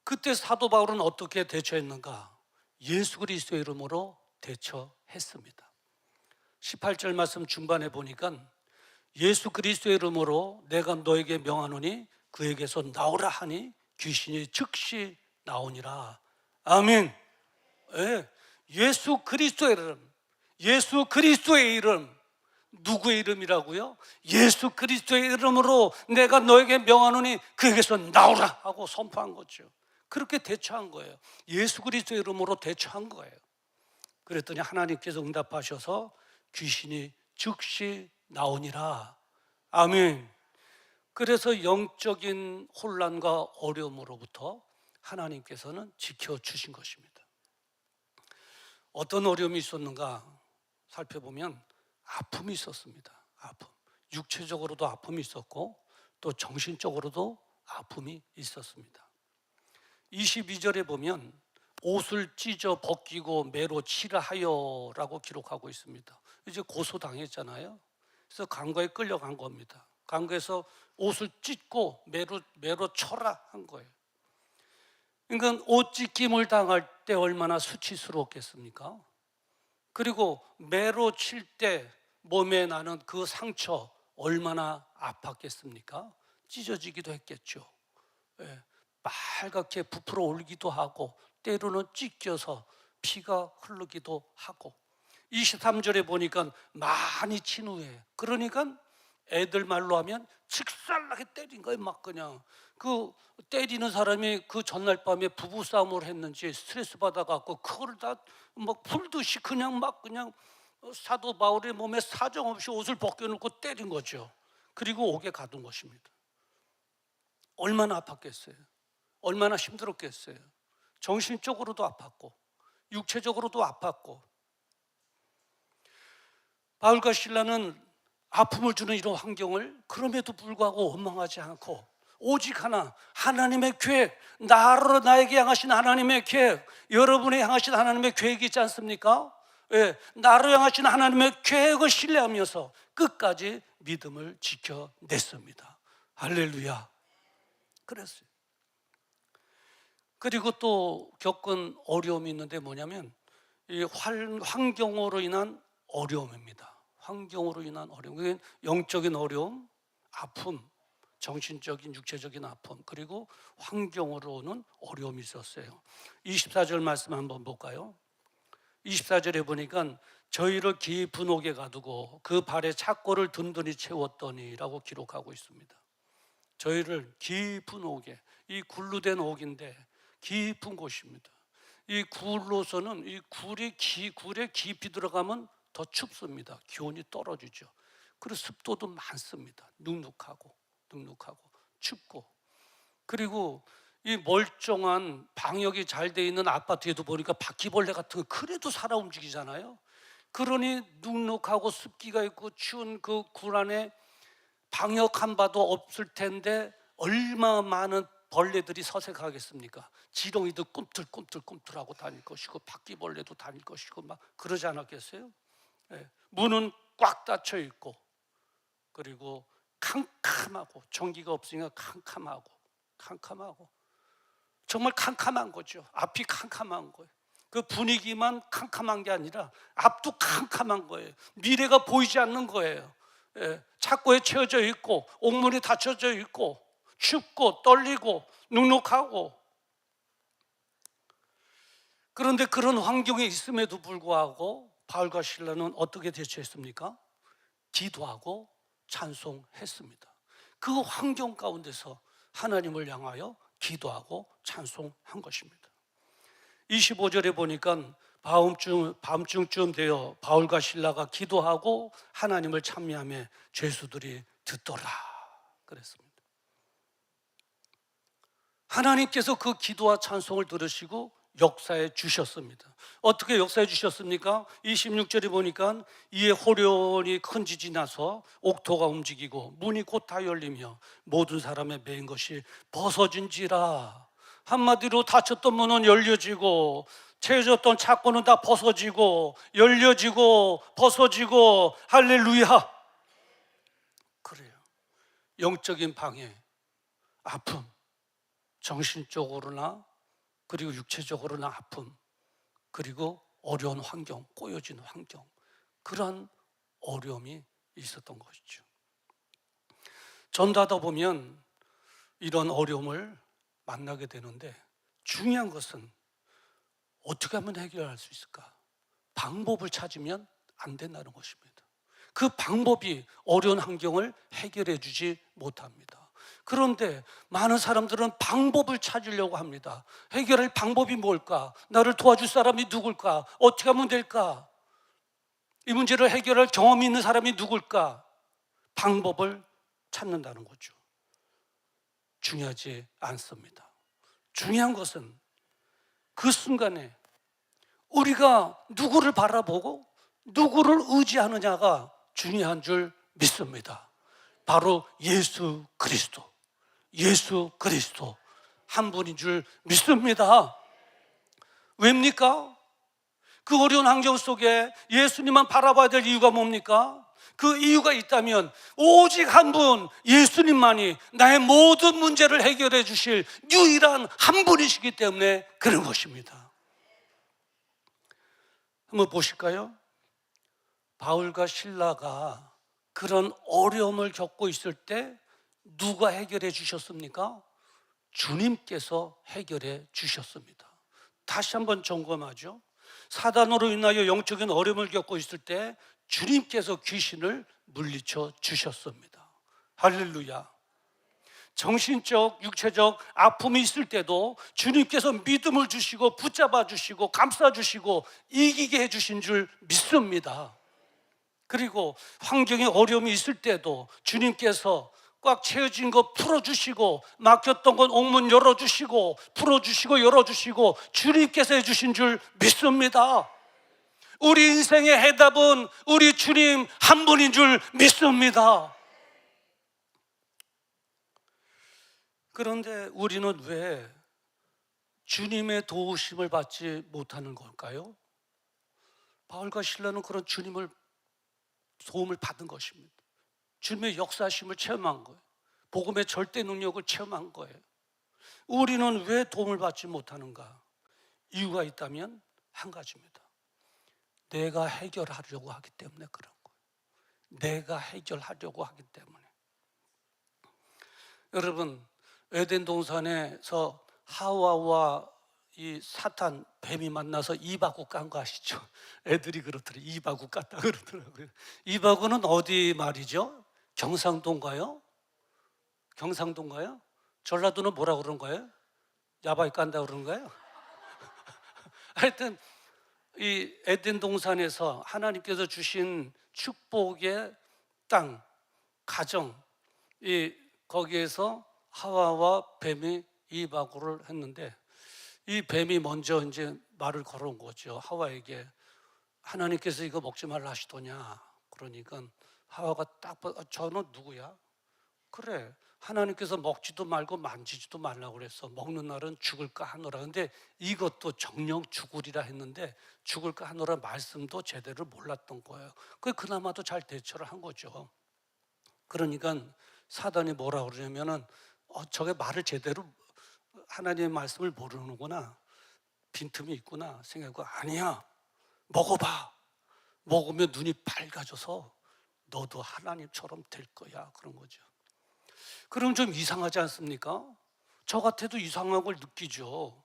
그때 사도 바울은 어떻게 대처했는가? 예수 그리스도의 이름으로 대처했습니다. 18절 말씀 중반에 보니까 예수 그리스도의 이름으로 내가 너에게 명하노니 그에게서 나오라 하니 귀신이 즉시 나오니라. 아멘. 예수 그리스도의 이름, 예수 그리스도의 이름. 누구의 이름이라고요? 예수 그리스도의 이름으로 내가 너에게 명하노니 그에게서 나오라 하고 선포한 거죠. 그렇게 대처한 거예요. 예수 그리스도의 이름으로 대처한 거예요. 그랬더니 하나님께서 응답하셔서 귀신이 즉시 나오니라. 아멘. 그래서 영적인 혼란과 어려움으로부터 하나님께서는 지켜주신 것입니다. 어떤 어려움이 있었는가 살펴보면 아픔이 있었습니다. 아픔. 육체적으로도 아픔이 있었고 또 정신적으로도 아픔이 있었습니다. 22절에 보면 옷을 찢어 벗기고 매로 치라 하여라고 기록하고 있습니다. 이제 고소당했잖아요. 그래서 강거에 끌려간 겁니다. 강거에서 옷을 찢고 매로 쳐라 한 거예요. 그러니까 옷 찢김을 당할 때 얼마나 수치스러웠겠습니까? 그리고 매로 칠 때 몸에 나는 그 상처 얼마나 아팠겠습니까? 찢어지기도 했겠죠. 빨갛게 부풀어 올기도 하고 때로는 찢겨서 피가 흐르기도 하고 23절에 보니까 많이 친 후에, 그러니까 애들 말로 하면 직살나게 때린 거예요. 막 그냥 그 때리는 사람이 그 전날 밤에 부부 싸움을 했는지 스트레스 받아갖고 그거를 다 막 풀듯이 그냥 막 그냥 사도 바울의 몸에 사정없이 옷을 벗겨놓고 때린 거죠. 그리고 옥에 가둔 것입니다. 얼마나 아팠겠어요. 얼마나 힘들었겠어요. 정신적으로도 아팠고 육체적으로도 아팠고. 바울과 실라는 아픔을 주는 이런 환경을 그럼에도 불구하고 원망하지 않고 오직 하나, 하나님의 계획, 나에게 향하신 하나님의 계획, 여러분에 향하신 하나님의 계획이 있지 않습니까? 예, 나를 향하신 하나님의 계획을 신뢰하면서 끝까지 믿음을 지켜냈습니다. 할렐루야. 그랬어요. 그리고 또 겪은 어려움이 있는데 뭐냐면 이 환경으로 인한 어려움입니다. 환경으로 인한 어려움, 그게 영적인 어려움, 아픔, 정신적인 육체적인 아픔, 그리고 환경으로 오는 어려움이 있었어요. 24절 말씀 한번 볼까요? 24절에 보니까 저희를 깊은 옥에 가두고 그 발에 착고를 든든히 채웠더니 라고 기록하고 있습니다. 저희를 깊은 옥에, 이 굴로 된 옥인데 깊은 곳입니다. 이 굴로서는 이 굴에 깊이 들어가면 더 춥습니다. 기온이 떨어지죠. 그리고 습도도 많습니다. 눅눅하고 춥고. 그리고 이 멀쩡한 방역이 잘 돼 있는 아파트에도 보니까 바퀴벌레 같은 거 그래도 살아 움직이잖아요. 그러니 눅눅하고 습기가 있고 추운 그 굴 안에 방역한 바도 없을 텐데 얼마나 많은 벌레들이 서색하겠습니까? 지렁이도 꿈틀꿈틀하고 다닐 것이고 바퀴벌레도 다닐 것이고 막 그러지 않았겠어요? 네. 문은 꽉 닫혀 있고 그리고 캄캄하고 전기가 없으니까 캄캄하고 정말 캄캄한 거죠. 앞이 캄캄한 거예요. 그 분위기만 캄캄한 게 아니라 앞도 캄캄한 거예요. 미래가 보이지 않는 거예요. 예, 착고에 채워져 있고 옥문이 닫혀져 있고 춥고 떨리고 눅눅하고. 그런데 그런 환경에 있음에도 불구하고 바울과 실라는 어떻게 대처했습니까? 기도하고 찬송했습니다. 그 환경 가운데서 하나님을 향하여 기도하고 찬송한 것입니다. 25절에 보니까 밤중쯤 되어 바울과 실라가 기도하고 하나님을 찬미하며 죄수들이 듣더라 그랬습니다. 하나님께서 그 기도와 찬송을 들으시고 역사해 주셨습니다. 어떻게 역사해 주셨습니까? 26절에 보니까 이에 호련히 큰 지진이 나서 옥토가 움직이고 문이 곧 다 열리며 모든 사람의 매인 것이 벗어진지라. 한마디로 닫혔던 문은 열려지고 채워졌던 착고는 다 벗어지고 열려지고 벗어지고. 할렐루야. 그래요. 영적인 방해, 아픔, 정신적으로나 그리고 육체적으로나 아픔, 그리고 어려운 환경, 꼬여진 환경, 그런 어려움이 있었던 것이죠. 전도하다 보면 이런 어려움을 만나게 되는데 중요한 것은 어떻게 하면 해결할 수 있을까? 방법을 찾으면 안 된다는 것입니다. 그 방법이 어려운 환경을 해결해 주지 못합니다. 그런데 많은 사람들은 방법을 찾으려고 합니다. 해결할 방법이 뭘까? 나를 도와줄 사람이 누굴까? 어떻게 하면 될까? 이 문제를 해결할 경험이 있는 사람이 누굴까? 방법을 찾는다는 거죠. 중요하지 않습니다. 중요한 것은 그 순간에 우리가 누구를 바라보고 누구를 의지하느냐가 중요한 줄 믿습니다. 바로 예수 그리스도 한 분인 줄 믿습니다. 왜입니까? 그 어려운 환경 속에 예수님만 바라봐야 될 이유가 뭡니까? 그 이유가 있다면 오직 한 분, 예수님만이 나의 모든 문제를 해결해 주실 유일한 한 분이시기 때문에 그런 것입니다. 한번 보실까요? 바울과 실라가 그런 어려움을 겪고 있을 때 누가 해결해 주셨습니까? 주님께서 해결해 주셨습니다. 다시 한번 점검하죠. 사단으로 인하여 영적인 어려움을 겪고 있을 때 주님께서 귀신을 물리쳐 주셨습니다. 할렐루야. 정신적, 육체적 아픔이 있을 때도 주님께서 믿음을 주시고 붙잡아 주시고 감싸 주시고 이기게 해 주신 줄 믿습니다. 그리고 환경에 어려움이 있을 때도 주님께서 꽉 채워진 거 풀어주시고 막혔던 건 옥문 열어주시고 풀어주시고 열어주시고 주님께서 해주신 줄 믿습니다. 우리 인생의 해답은 우리 주님 한 분인 줄 믿습니다. 그런데 우리는 왜 주님의 도우심을 받지 못하는 걸까요? 바울과 실라는 그런 주님을 도움을 받은 것입니다. 주님의 역사심을 체험한 거예요. 복음의 절대 능력을 체험한 거예요. 우리는 왜 도움을 받지 못하는가? 이유가 있다면 한 가지입니다. 내가 해결하려고 하기 때문에 그런 거예요. 내가 해결하려고 하기 때문에. 여러분, 에덴 동산에서 하와와 이 사탄 뱀이 만나서 이바구 깐 거 아시죠? 애들이 그렇더라고요. 이바구 깠다 그러더라고요. 이바구는 어디 말이죠? 경상도인가요? 경상도인가요? 전라도는 뭐라 그런 거예요? 야바이 깐다 그러는 거예요? 하여튼 이 에덴 동산에서 하나님께서 주신 축복의 땅, 가정, 거기에서 하와와 뱀이 이바구를 했는데 이 뱀이 먼저 이제 말을 걸어온 거죠. 하와에게 하나님께서 이거 먹지 말라 하시더냐. 그러니까 하와가 딱 봐, 저는 누구야? 그래, 하나님께서 먹지도 말고 만지지도 말라고 그랬어. 먹는 날은 죽을까 하노라. 근데 이것도 정령 죽으리라 했는데 죽을까 하노라 말씀도 제대로 몰랐던 거예요. 그나마도 잘 대처를 한 거죠. 그러니까 사단이 뭐라 그러냐면은 저게 말을 제대로 하나님의 말씀을 모르는구나, 빈틈이 있구나 생각하고, 아니야, 먹어봐. 먹으면 눈이 밝아져서 너도 하나님처럼 될 거야, 그런 거죠. 그럼 좀 이상하지 않습니까? 저 같아도 이상한 걸 느끼죠.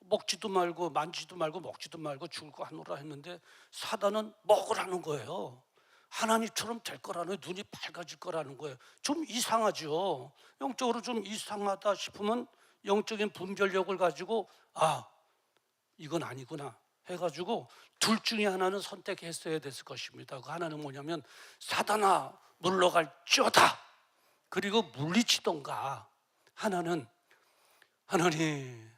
먹지도 말고 만지도 말고 먹지도 말고 죽을 거 하노라 했는데 사단은 먹으라는 거예요. 하나님처럼 될 거라는, 눈이 밝아질 거라는 거예요. 좀 이상하죠. 영적으로 좀 이상하다 싶으면 영적인 분별력을 가지고 이건 아니구나 해가지고 둘 중에 하나는 선택했어야 됐을 것입니다. 그 하나는 뭐냐면, 사단아 물러갈지어다, 그리고 물리치던가, 하나는 하나님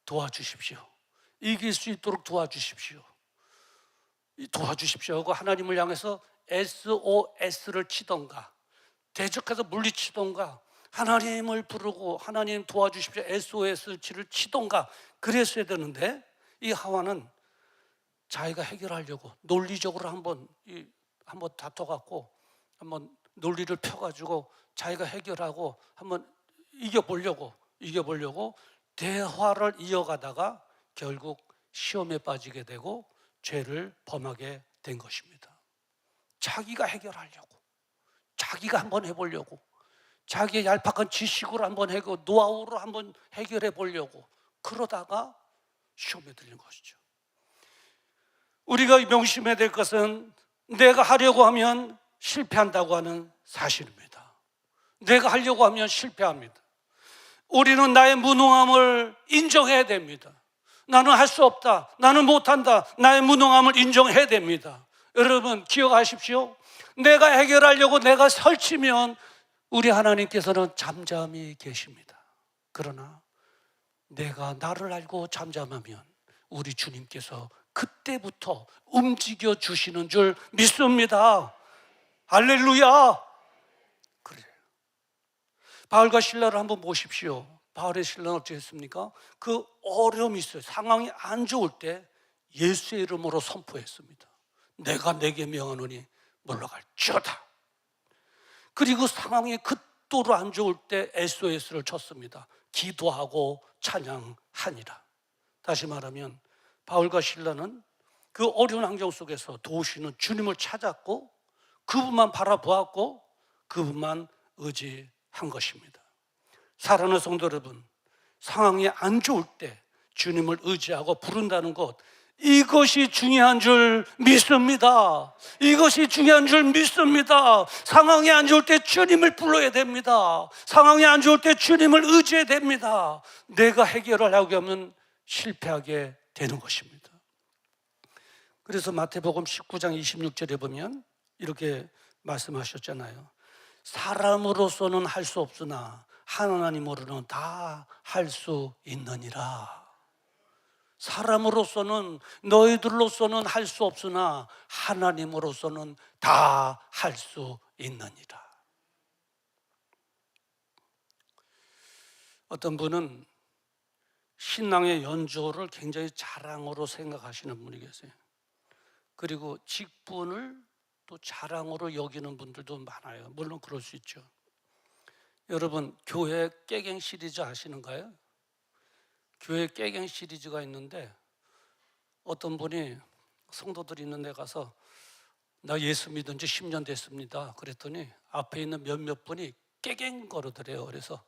도와주십시오, 이길 수 있도록 도와주십시오 하고 하나님을 향해서 SOS를 치던가, 대적해서 물리치던가, 하나님을 부르고 하나님 도와주십시오 SOS를 치던가 그랬어야 되는데, 이 하와는 자기가 해결하려고 논리적으로 한번 다퉈갖고 한번 논리를 펴가지고 자기가 해결하고 한번 이겨보려고 대화를 이어가다가 결국 시험에 빠지게 되고 죄를 범하게 된 것입니다. 자기가 해결하려고, 자기가 한번 해보려고, 자기의 얄팍한 지식으로 한번 해고 노하우로 한번 해결해 보려고 그러다가 시험에 들린 것이죠. 우리가 명심해야 될 것은 내가 하려고 하면 실패한다고 하는 사실입니다. 내가 하려고 하면 실패합니다. 우리는 나의 무능함을 인정해야 됩니다. 나는 할 수 없다, 나는 못한다, 나의 무능함을 인정해야 됩니다. 여러분 기억하십시오. 내가 해결하려고 내가 설치면 우리 하나님께서는 잠잠히 계십니다. 그러나 내가 나를 알고 잠잠하면 우리 주님께서 그때부터 움직여 주시는 줄 믿습니다. 할렐루야. 그래요. 바울과 실라를 한번 보십시오. 바울의 신랑은 어떻게 했습니까? 그 어려움이 있어요. 상황이 안 좋을 때 예수의 이름으로 선포했습니다. 내가 내게 명하노니 물러갈지어다. 그리고 상황이 극도로 안 좋을 때 SOS를 쳤습니다. 기도하고 찬양하니라. 다시 말하면 바울과 실라는 그 어려운 환경 속에서 도우시는 주님을 찾았고 그분만 바라보았고 그분만 의지한 것입니다. 사랑하는 성도 여러분, 상황이 안 좋을 때 주님을 의지하고 부른다는 것, 이것이 중요한 줄 믿습니다. 이것이 중요한 줄 믿습니다. 상황이 안 좋을 때 주님을 불러야 됩니다. 상황이 안 좋을 때 주님을 의지해야 됩니다. 내가 해결을 하게 하면 실패하게 되는 것입니다. 그래서 마태복음 19장 26절에 보면 이렇게 말씀하셨잖아요. 사람으로서는 할 수 없으나 하나님으로는 다 할 수 있느니라. 사람으로서는, 너희들로서는 할 수 없으나 하나님으로서는 다 할 수 있느니라. 어떤 분은 신앙의 연조를 굉장히 자랑으로 생각하시는 분이 계세요. 그리고 직분을 또 자랑으로 여기는 분들도 많아요. 물론 그럴 수 있죠. 여러분, 교회 깨갱 시리즈 아시는가요? 교회 깨갱 시리즈가 있는데 어떤 분이 성도들이 있는 데 가서 나 예수 믿은 지 10년 됐습니다. 그랬더니 앞에 있는 몇몇 분이 깨갱 거르더래요. 그래서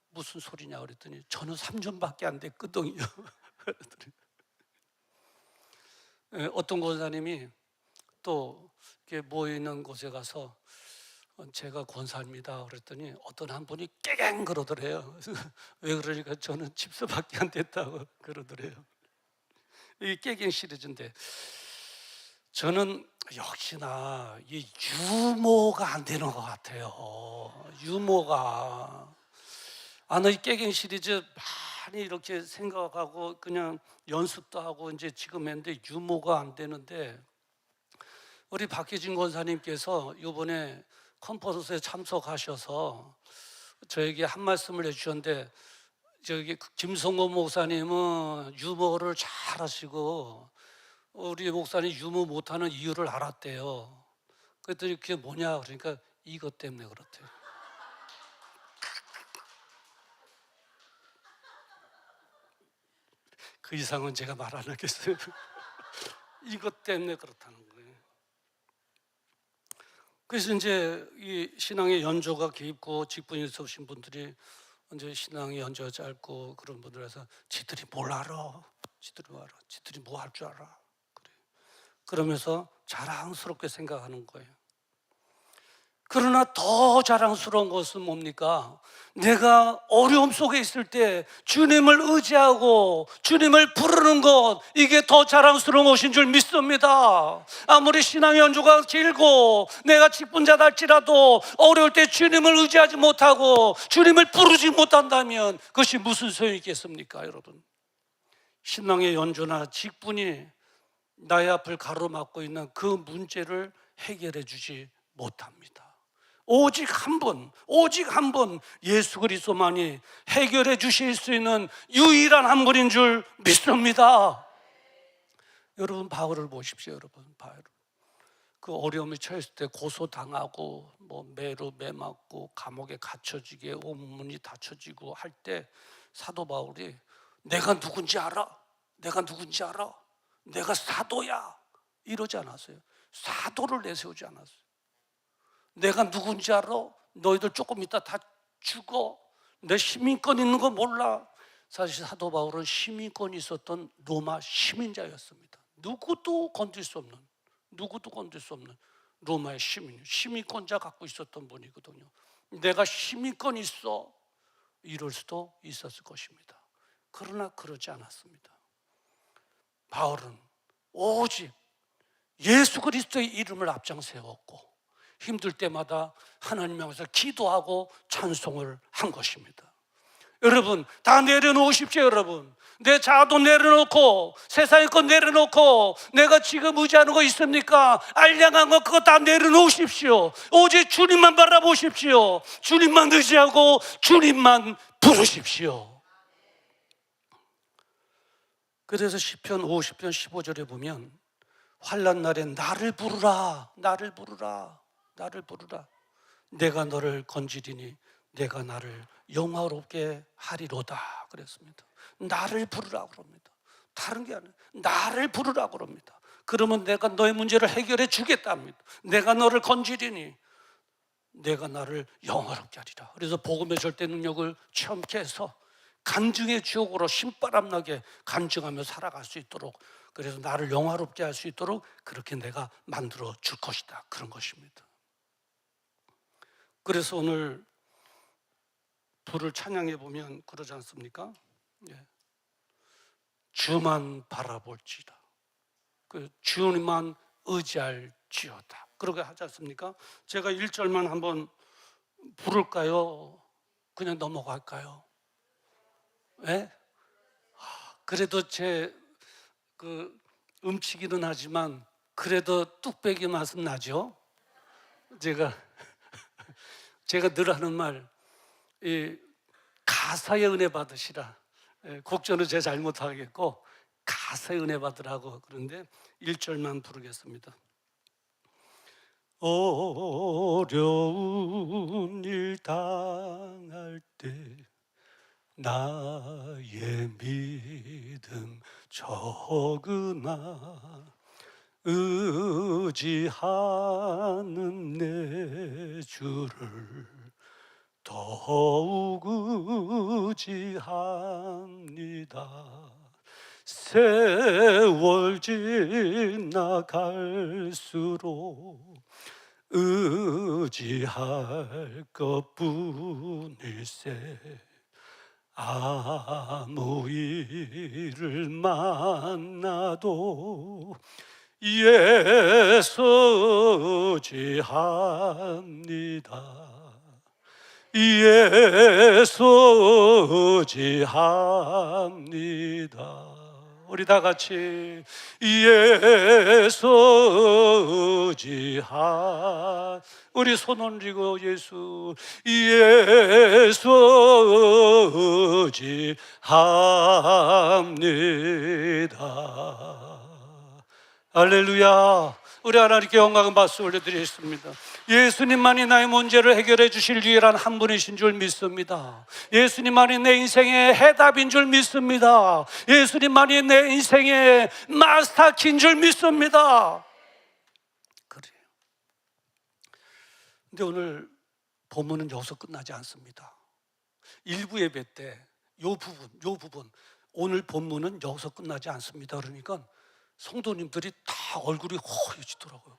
무슨 소리냐 그랬더니 저는 3년밖에 안 됐거든요. 어떤 권사님이 또 이렇게 모이는 곳에 가서 제가 권사입니다 그랬더니 어떤 한 분이 깨갱 그러더래요. 왜 그러니까 저는 집사밖에 안 됐다고 그러더래요. 이 깨갱 시리즈인데 저는 역시나 이 유머가 안 되는 것 같아요. 유머가. 나는 이 깨갱 시리즈 많이 이렇게 생각하고 그냥 연습도 하고 이제 지금 했는데 유머가 안 되는데 우리 박혜진 권사님께서 이번에 컨퍼런스에 참석하셔서 저에게 한 말씀을 해주셨는데 저기 김성곤 목사님은 유머를 잘 하시고 우리 목사님 유머 못하는 이유를 알았대요. 그랬더니 그게 뭐냐 그러니까 이것 때문에 그렇대요. 그 이상은 제가 말 안 하겠어요. 이것 때문에 그렇다는 거예요. 그래서 이제 이 신앙의 연조가 깊고 직분이 있으신 분들이 이제 신앙의 연조가 짧고 그런 분들에서 지들이 뭘 알아? 지들이 뭐 알아? 지들이 뭐 할 줄 알아? 그래. 그러면서 자랑스럽게 생각하는 거예요. 그러나 더 자랑스러운 것은 뭡니까? 내가 어려움 속에 있을 때 주님을 의지하고 주님을 부르는 것, 이게 더 자랑스러운 것인 줄 믿습니다. 아무리 신앙의 연조가 길고 내가 직분자다 할지라도 어려울 때 주님을 의지하지 못하고 주님을 부르지 못한다면 그것이 무슨 소용이 있겠습니까, 여러분? 신앙의 연조나 직분이 나의 앞을 가로막고 있는 그 문제를 해결해 주지 못합니다. 오직 한 분 예수 그리스도만이 해결해 주실 수 있는 유일한 한 분인 줄 믿습니다. 여러분 바울을 보십시오. 여러분 바울 그 어려움에 처했을 때 고소당하고 뭐 매로 매맞고 감옥에 갇혀지게 온몸이 다쳐지고 할 때 사도 바울이 내가 누군지 알아? 내가 누군지 알아? 내가 사도야 이러지 않았어요. 사도를 내세우지 않았어요. 내가 누군지 알아? 너희들 조금 있다 다 죽어. 내 시민권 있는 거 몰라. 사실 사도 바울은 시민권이 있었던 로마 시민자였습니다. 누구도 건들 수 없는 로마의 시민권자 갖고 있었던 분이거든요. 내가 시민권 있어 이럴 수도 있었을 것입니다. 그러나 그러지 않았습니다. 바울은 오직 예수 그리스도의 이름을 앞장 세웠고 힘들 때마다 하나님 앞에서 기도하고 찬송을 한 것입니다. 여러분 다 내려놓으십시오. 여러분 내 자아도 내려놓고 세상의 것 내려놓고 내가 지금 의지하는 거 있습니까? 알량한 거 그거 다 내려놓으십시오. 오직 주님만 바라보십시오. 주님만 의지하고 주님만 부르십시오. 그래서 시편 50편 15절에 보면 환난 날에 나를 부르라 나를 부르라 나를 부르라 내가 너를 건지리니 내가 나를 영화롭게 하리로다 그랬습니다. 나를 부르라 그럽니다. 다른 게 아니에요. 나를 부르라 그럽니다. 그러면 내가 너의 문제를 해결해 주겠답니다. 내가 너를 건지리니 내가 나를 영화롭게 하리라. 그래서 복음의 절대 능력을 체험케 해서 간증의 지옥으로 신바람나게 간증하며 살아갈 수 있도록 그래서 나를 영화롭게 할 수 있도록 그렇게 내가 만들어 줄 것이다. 그런 것입니다. 그래서 오늘 불을 찬양해 보면 그러지 않습니까? 예. 주만 바라볼지다. 그 주님만 의지할지어다. 그렇게 하지 않습니까? 제가 1절만 한번 부를까요? 그냥 넘어갈까요? 예? 그래도 제 그 음치기는 하지만 그래도 뚝배기 맛은 나죠. 제가 늘 하는 말, 이 가사의 은혜 받으시라. 곡조는 제가 잘못하겠고 가사의 은혜 받으라고. 그런데 1절만 부르겠습니다. 어려운 일 당할 때 나의 믿음 적으나 의지하는 내 주를 더욱 의지합니다. 세월 지나갈수록 의지할 것뿐일세. 아무 일을 만나도 예수 의지합니다. 예수 의지합니다. 우리 다 같이 예수 의지하. 우리 손 올리고 예수 의지합니다. 할렐루야. 우리 하나님께 영광과 박수 올려드리겠습니다. 예수님만이 나의 문제를 해결해 주실 유일한 한 분이신 줄 믿습니다. 예수님만이 내 인생의 해답인 줄 믿습니다. 예수님만이 내 인생의 마스터키인 줄 믿습니다. 그래요. 근데 오늘 본문은 여기서 끝나지 않습니다. 일부 예배 때 요 부분 오늘 본문은 여기서 끝나지 않습니다. 그러니까 성도님들이 다 얼굴이 허해지더라고요.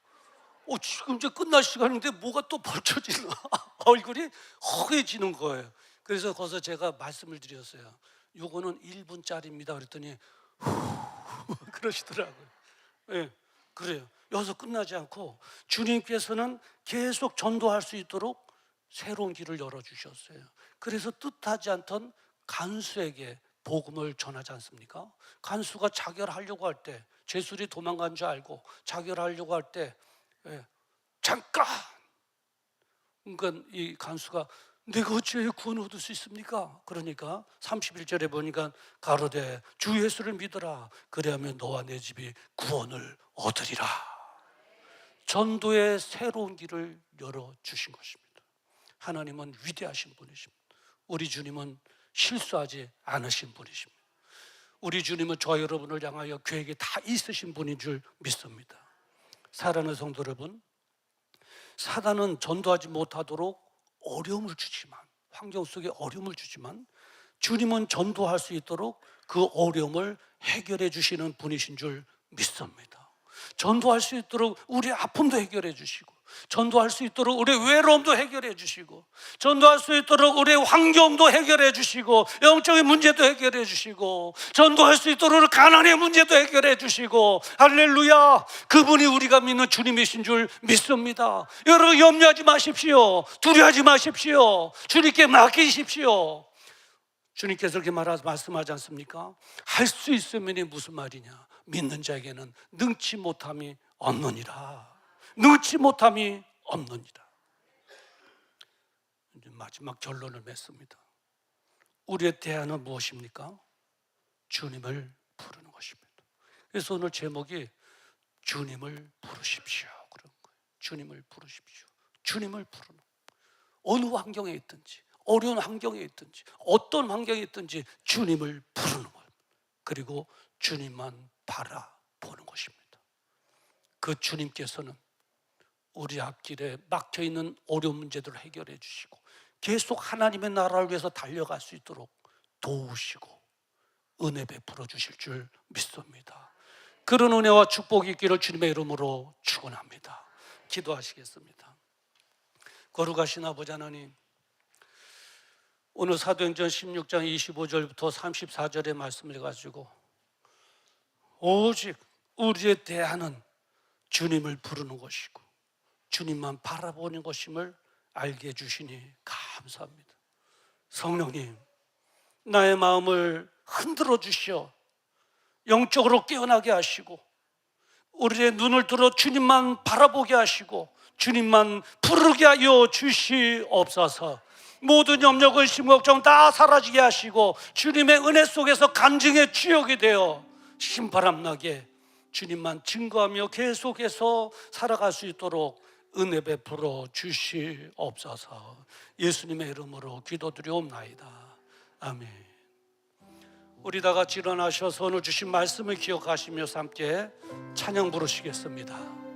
지금 이제 끝날 시간인데 뭐가 또 벌쳐지나. 얼굴이 허해지는 거예요. 그래서 거기서 제가 말씀을 드렸어요. 요거는 1분짜리입니다. 그랬더니 그러시더라고요. 네, 그래요. 여기서 끝나지 않고 주님께서는 계속 전도할 수 있도록 새로운 길을 열어주셨어요. 그래서 뜻하지 않던 간수에게 복음을 전하지 않습니까? 간수가 자결하려고 할 때, 제술이 도망간 줄 알고 자결하려고 할 때 잠깐! 그러니까 이 간수가 내가 어찌해 구원 얻을 수 있습니까? 그러니까 31절에 보니까 가로되 주 예수를 믿어라. 그래야면 너와 내 집이 구원을 얻으리라. 전도의 새로운 길을 열어주신 것입니다. 하나님은 위대하신 분이십니다. 우리 주님은 실수하지 않으신 분이십니다. 우리 주님은 저와 여러분을 향하여 계획이 다 있으신 분인 줄 믿습니다. 사랑하는 성도 여러분, 사단은 전도하지 못하도록 어려움을 주지만, 환경 속에 어려움을 주지만 주님은 전도할 수 있도록 그 어려움을 해결해 주시는 분이신 줄 믿습니다. 전도할 수 있도록 우리 아픔도 해결해 주시고, 전도할 수 있도록 우리 외로움도 해결해 주시고, 전도할 수 있도록 우리 환경도 해결해 주시고, 영적인 문제도 해결해 주시고, 전도할 수 있도록 가난의 문제도 해결해 주시고, 할렐루야. 그분이 우리가 믿는 주님이신 줄 믿습니다. 여러분 염려하지 마십시오. 두려워하지 마십시오. 주님께 맡기십시오. 주님께서 그렇게 말씀하지 않습니까? 할 수 있으면이 무슨 말이냐? 믿는 자에게는 능치 못함이 없느니라. 능치 못함이 없느니라. 이제 마지막 결론을 맺습니다. 우리의 대안은 무엇입니까? 주님을 부르는 것입니다. 그래서 오늘 제목이 주님을 부르십시오 그런 거예요. 주님을 부르십시오. 주님을 부르는, 어느 환경에 있든지, 어려운 환경에 있든지, 어떤 환경에 있든지 주님을 부르는 거예요. 그리고 주님만 바라보는 것입니다. 그 주님께서는 우리 앞길에 막혀있는 어려운 문제들을 해결해 주시고 계속 하나님의 나라를 위해서 달려갈 수 있도록 도우시고 은혜 베풀어 주실 줄 믿습니다. 그런 은혜와 축복이 있기를 주님의 이름으로 축원합니다. 기도하시겠습니다. 거룩하신 아버지 하나님, 오늘 사도행전 16장 25절부터 34절의 말씀을 가지고 오직 우리의 대안은 주님을 부르는 것이고 주님만 바라보는 것임을 알게 해주시니 감사합니다. 성령님, 나의 마음을 흔들어 주시어 영적으로 깨어나게 하시고 우리의 눈을 들어 주님만 바라보게 하시고 주님만 부르게 하여 주시옵소서. 모든 염려, 근심, 걱정 다 사라지게 하시고 주님의 은혜 속에서 간증의 주역이 되어 신바람나게 주님만 증거하며 계속해서 살아갈 수 있도록 은혜 베풀어 주시옵소서. 예수님의 이름으로 기도드리옵나이다. 아멘. 우리 다 같이 일어나셔서 오늘 주신 말씀을 기억하시면서 함께 찬양 부르시겠습니다.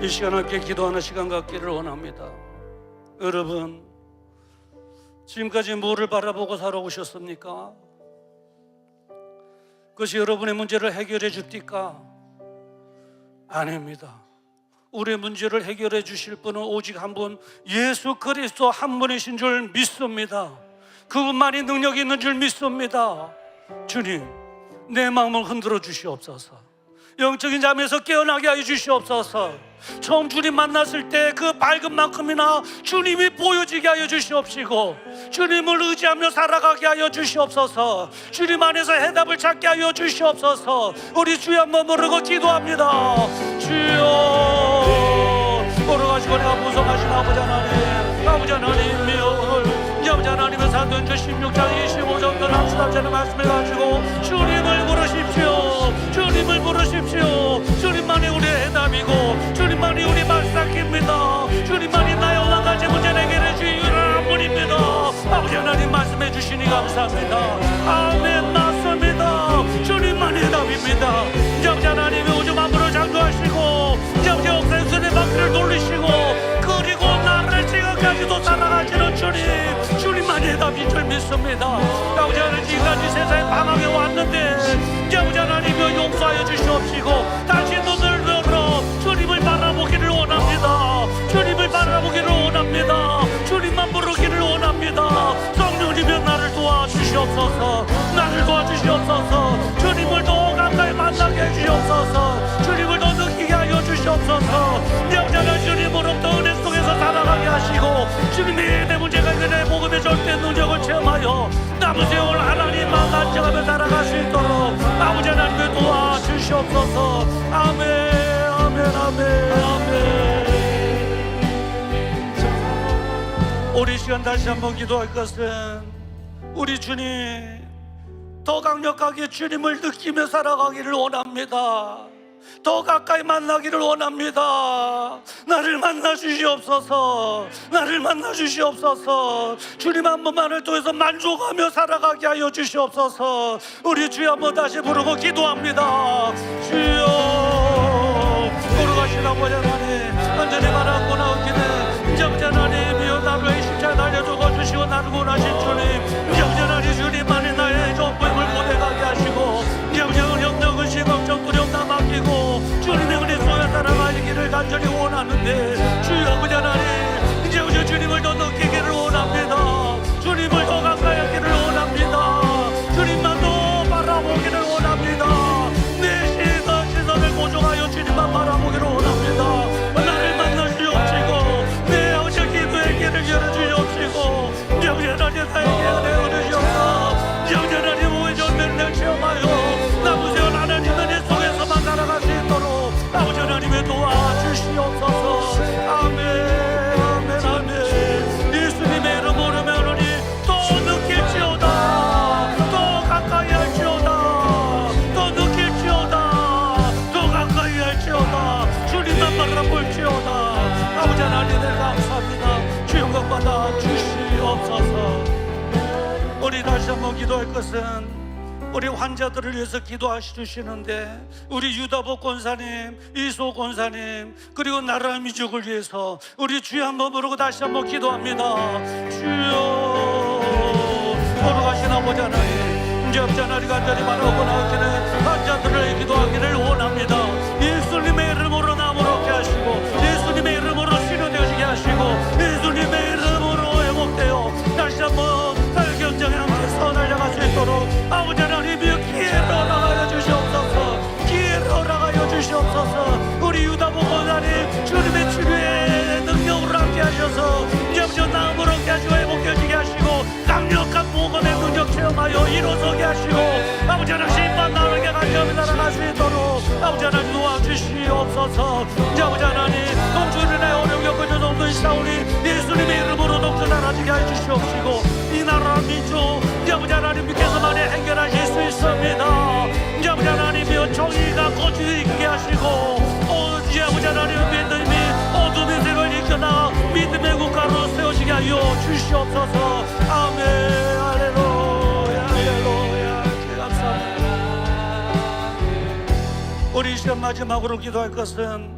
이 시간 함께 기도하는 시간 갖기를 원합니다. 여러분, 지금까지 뭐를 바라보고 살아오셨습니까? 그것이 여러분의 문제를 해결해 줍니까? 아닙니다. 우리의 문제를 해결해 주실 분은 오직 한 분, 예수 그리스도 한 분이신 줄 믿습니다. 그분만이 능력이 있는 줄 믿습니다. 주님, 내 마음을 흔들어 주시옵소서. 영적인 잠에서 깨어나게 하여 주시옵소서. 처음 주님 만났을 때 그 밝은 만큼이나 주님이 보여지게 하여 주시옵시고, 주님을 의지하며 살아가게 하여 주시옵소서. 주님 안에서 해답을 찾게 하여 주시옵소서. 우리 주여 한번 부르고 기도합니다. 주여, 걸어가시고 내가 무성하신 아버지 하나님, 아버지 하나님이여, 아버지 하나님의 사도행전 16장 25절부터 남수답자는 말씀을 가지고 주님을 부르십시오. 주님을 부르십시오. 주님만이 우리의 해답이고 주님만이 우리 말씀입니다. 주님만이 나의 오만 가지 문제 해결해 주실 유일한 분입니다. 아버지 하나님 말씀해 주시니 감사합니다. 아멘. 맞습니다. 주님만이 해답입니다. 아버지 하나님이 우주 만물을 창조하시고 아버지 옥상의 바퀴를 돌리시고 그리고 나를 지금까지도 살아가시는 주님만이 해답인 줄 믿습니다. 아버지 하나님 지금까지 세상에 방황해 왔는데 아버지 하나님이 용서하여 주시옵시고 다시 눈을 들어 주님을 바라보기를 원합니다. 주님을 바라보기를 원합니다. 주님만 부르기를 원합니다. 성령님이 나를 도와주시옵소서. 나를 도와주시옵소서. 주님을 더 가까이 만나게 해주시옵소서. 주님을 더 느끼게 하여 주시옵소서. 영자는 주님으로부터 은혜 속에서 살아가게 하시고 주님이 내 문제가 내 복음의 절대 능력을 체험하여 남은 세월 하나님만 안정하며 살아갈 수 있도록 아버지 하나님을 도와주시옵소서. 아멘. 아멘. 아멘. 아멘. 우리 시간 다시 한번 기도할 것은 우리 주님 더 강력하게 주님을 느끼며 살아가기를 원합니다. 더 가까이 만나기를 원합니다. 나를 만나 주시옵소서. 나를 만나 주시옵소서. 주님 한 분만을 통해서 만족하며 살아가게 하여 주시옵소서. 우리 주여 한번 다시 부르고 기도합니다. 주여, 걸어가신 아버지 하나님, 완전히 바라고 나오기는 아버지 하나님이여 나를 십자가에 달려 죽어주시고 나를 구원하신 주님, 아버지 하나님 주님만이 나의 전부임을 고백하게 하시고 아버지 영적 의심 걱정 두려움 다 맡기고 주님의 은혜 속에 살아가기를 간절히 원하는데 주여 아버지 하나님 이제 우리 주님을 더 느끼기를 원합니다. 주님을 더 가까이 하기를 원합니다. 주님만 더 바라보기를 원합니다. 내 시선을 고정하여 주님만 바라보기를 원합니다. 나를 만나 주옵시고 내 아버지 기도의 길을 열어주옵시고 아버지 하나님 나에게 은혜 얻으시옵소서. 아버지 하나님 오해 전면을 체험하여 남은 세월 하나님 은혜 속에서만 살아갈 수 있도록 아버지 하나님의 도와주시옵소서. 아멘. 아멘. 아멘. 예수님의 이름 오르면 우리 또 느낄지어다. 더 가까이 할지어다. 더 느낄지어다. 더 가까이 할지어다. 주님만 바라볼지어다. 아버지 하나님 감사합니다. 주 영광 받아 주시옵소서. 우리 다시 한번 기도할 것은 우리 환자들을 위해서 기도하시 주시는데 우리 유다복 권사님, 이소 권사님 그리고 나라 민족을 위해서 우리 주여 한번 부르고 다시 한번 기도합니다. 주여, 걸어가신 아버지 하나님, 이제 없잖아리 간절히 바라고 나오기는 환자들을 기도하기를 원합니다. 예수님의 이름으로 나무롭게 하시고 예수님의 이름으로 치료되어지게 하시고 예수님의 이름으로 회복되어 다시 한번 현장에 함께 선하여갈 수 있도록 아버지 하나님이여 기회를 허락하여 주시옵소서. 기회를 허락하여 주시옵소서. 우리 유다복 권사님 주님의 치료의 능력으로 함께 하셔서 영적 나음으로 함께 하시고 회복해지게 하시고 강력한 복음의 능력 체험하여 일어서게 하시고 아버지 하나님 심판 나르게 간절히 날아갈 수 있도록 아버지 하나님 도와주시옵소서. 아버지 하나님 동주인의 어려움 겪은 저정도 있사오니 예수님의 이름으로 동주 나라지게 해주시옵시고 이 나라 민족 아버지 하나님께서만이 해결하실 수 있습니다. 아버지 하나님이여 정의가 거치게 있게 하시고 아버지 하나님 믿음이 어둠의 색을 이겨나 믿음의 국가로 세우시게 하여 주시옵소서. 아멘. 할렐루야. 할렐루야. 감사합니다. 우리 이 시간 마지막으로 기도할 것은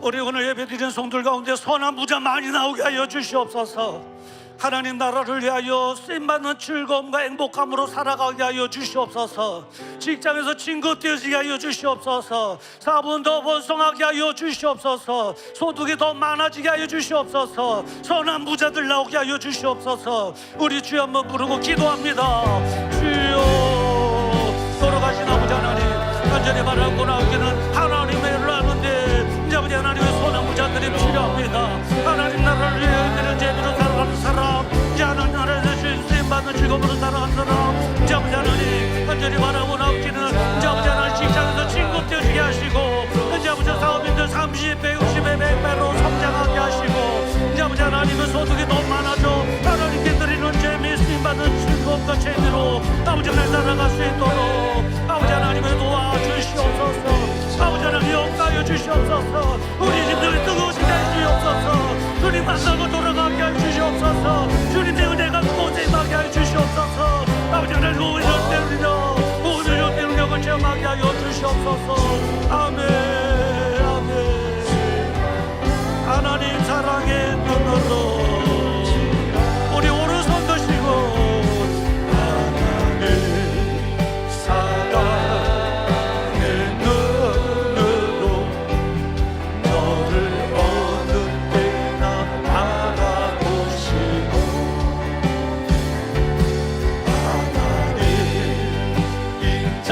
우리 오늘 예배드리는 성들 가운데 선한 부자 많이 나오게 하여 주시옵소서. 하나님 나라를 위하여 쓰임받는 즐거움과 행복함으로 살아가게 하여 주시옵소서. 직장에서 친구 되어지게 하여 주시옵소서. 사업은 더 번성하게 하여 주시옵소서. 소득이 더 많아지게 하여 주시옵소서. 선한 부자들 나오게 하여 주시옵소서. 우리 주여 한번 부르고 기도합니다. 주여, 걸어가신 아버지 하나님 간절히 바라고 원합니다. 하나님 나라를 위해 드는 재미로 살아가는 사람, 이제 하나님 나라에서 쓰임받는 직업으로 살아가는 사람, 이제 아버지 하나님 간절히 바라고 나오기는 이제 아버지 하나님 직장에서 친구 되어주게 하시고, 이제 아버지 사업인들 30배 60배 100배로 성장하게 하시고, 이제 아버지 하나님의 소득이 너무 많아져 하나님께 드리는 재미 쓰임받는 즐거움과 재미로 아버지 날 살아갈 수 있도록 아버지 하나님의 도와주시옵소서. 아버지 하나님 역사하여 주시옵소서. 우리 집들이 뜨거우시게 해주시옵소서. 주님 만나고 돌아가게 해주시옵소서. 주님의 은혜가 곳에 임하게 해주시옵소서. 아버지 하나님 오히려 때리려 오히려 때리려고 체험하게 하여 주시옵소서. 아멘 아멘. 하나님 사랑의 눈으로 우리 오른손 드시고, 하나님 사랑의 눈으로 너를 어느 때나 바라보시고, 하나님 인자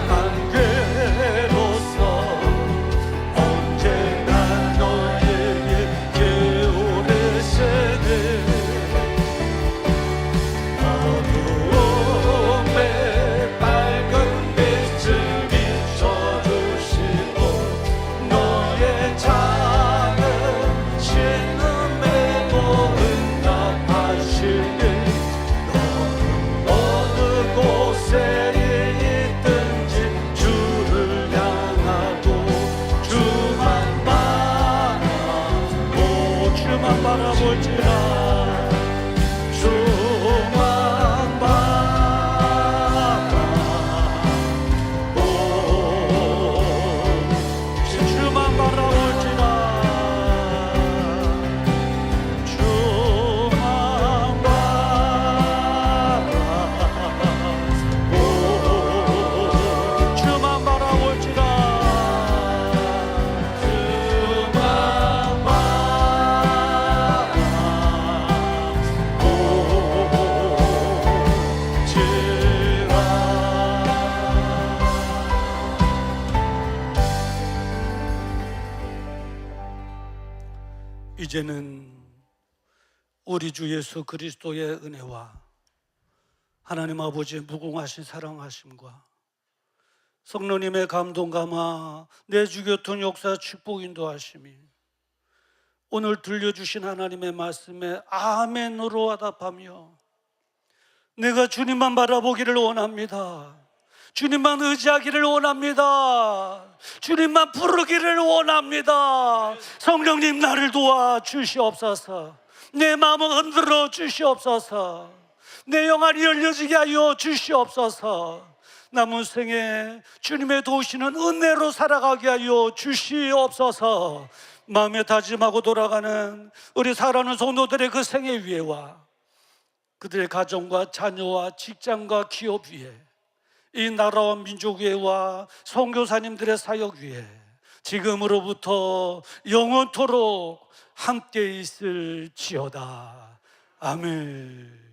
관계로서 언제나 너에게 깨우를 세네. 어두움에 밝은 빛을 비춰주시고, 너의 작은 신음에도 응답하시니, 너는 어느 곳에 있든지 주를 향하고 주만 바라볼지라. 주만 바라볼지라. 주만 바라볼지라. 이제는 우리 주 예수 그리스도의 은혜와 하나님 아버지의 무궁하신 사랑하심과 성령님의 감동 감화 내주 교통 역사 축복 인도하심이 오늘 들려주신 하나님의 말씀에 아멘으로 화답하며 내가 주님만 바라보기를 원합니다. 주님만 의지하기를 원합니다. 주님만 부르기를 원합니다. 성령님 나를 도와 주시옵소서. 내 마음을 흔들어 주시옵소서. 내 영안이 열려지게 하여 주시옵소서. 남은 생에 주님의 도우시는 은혜로 살아가게 하여 주시옵소서. 마음에 다짐하고 돌아가는 우리 사랑하는 성도들의 그 생애 위에와 그들의 가정과 자녀와 직장과 기업 위에 이 나라와 민족 위에와 선교사님들의 사역 위에 지금으로부터 영원토록 함께 있을지어다. 아멘.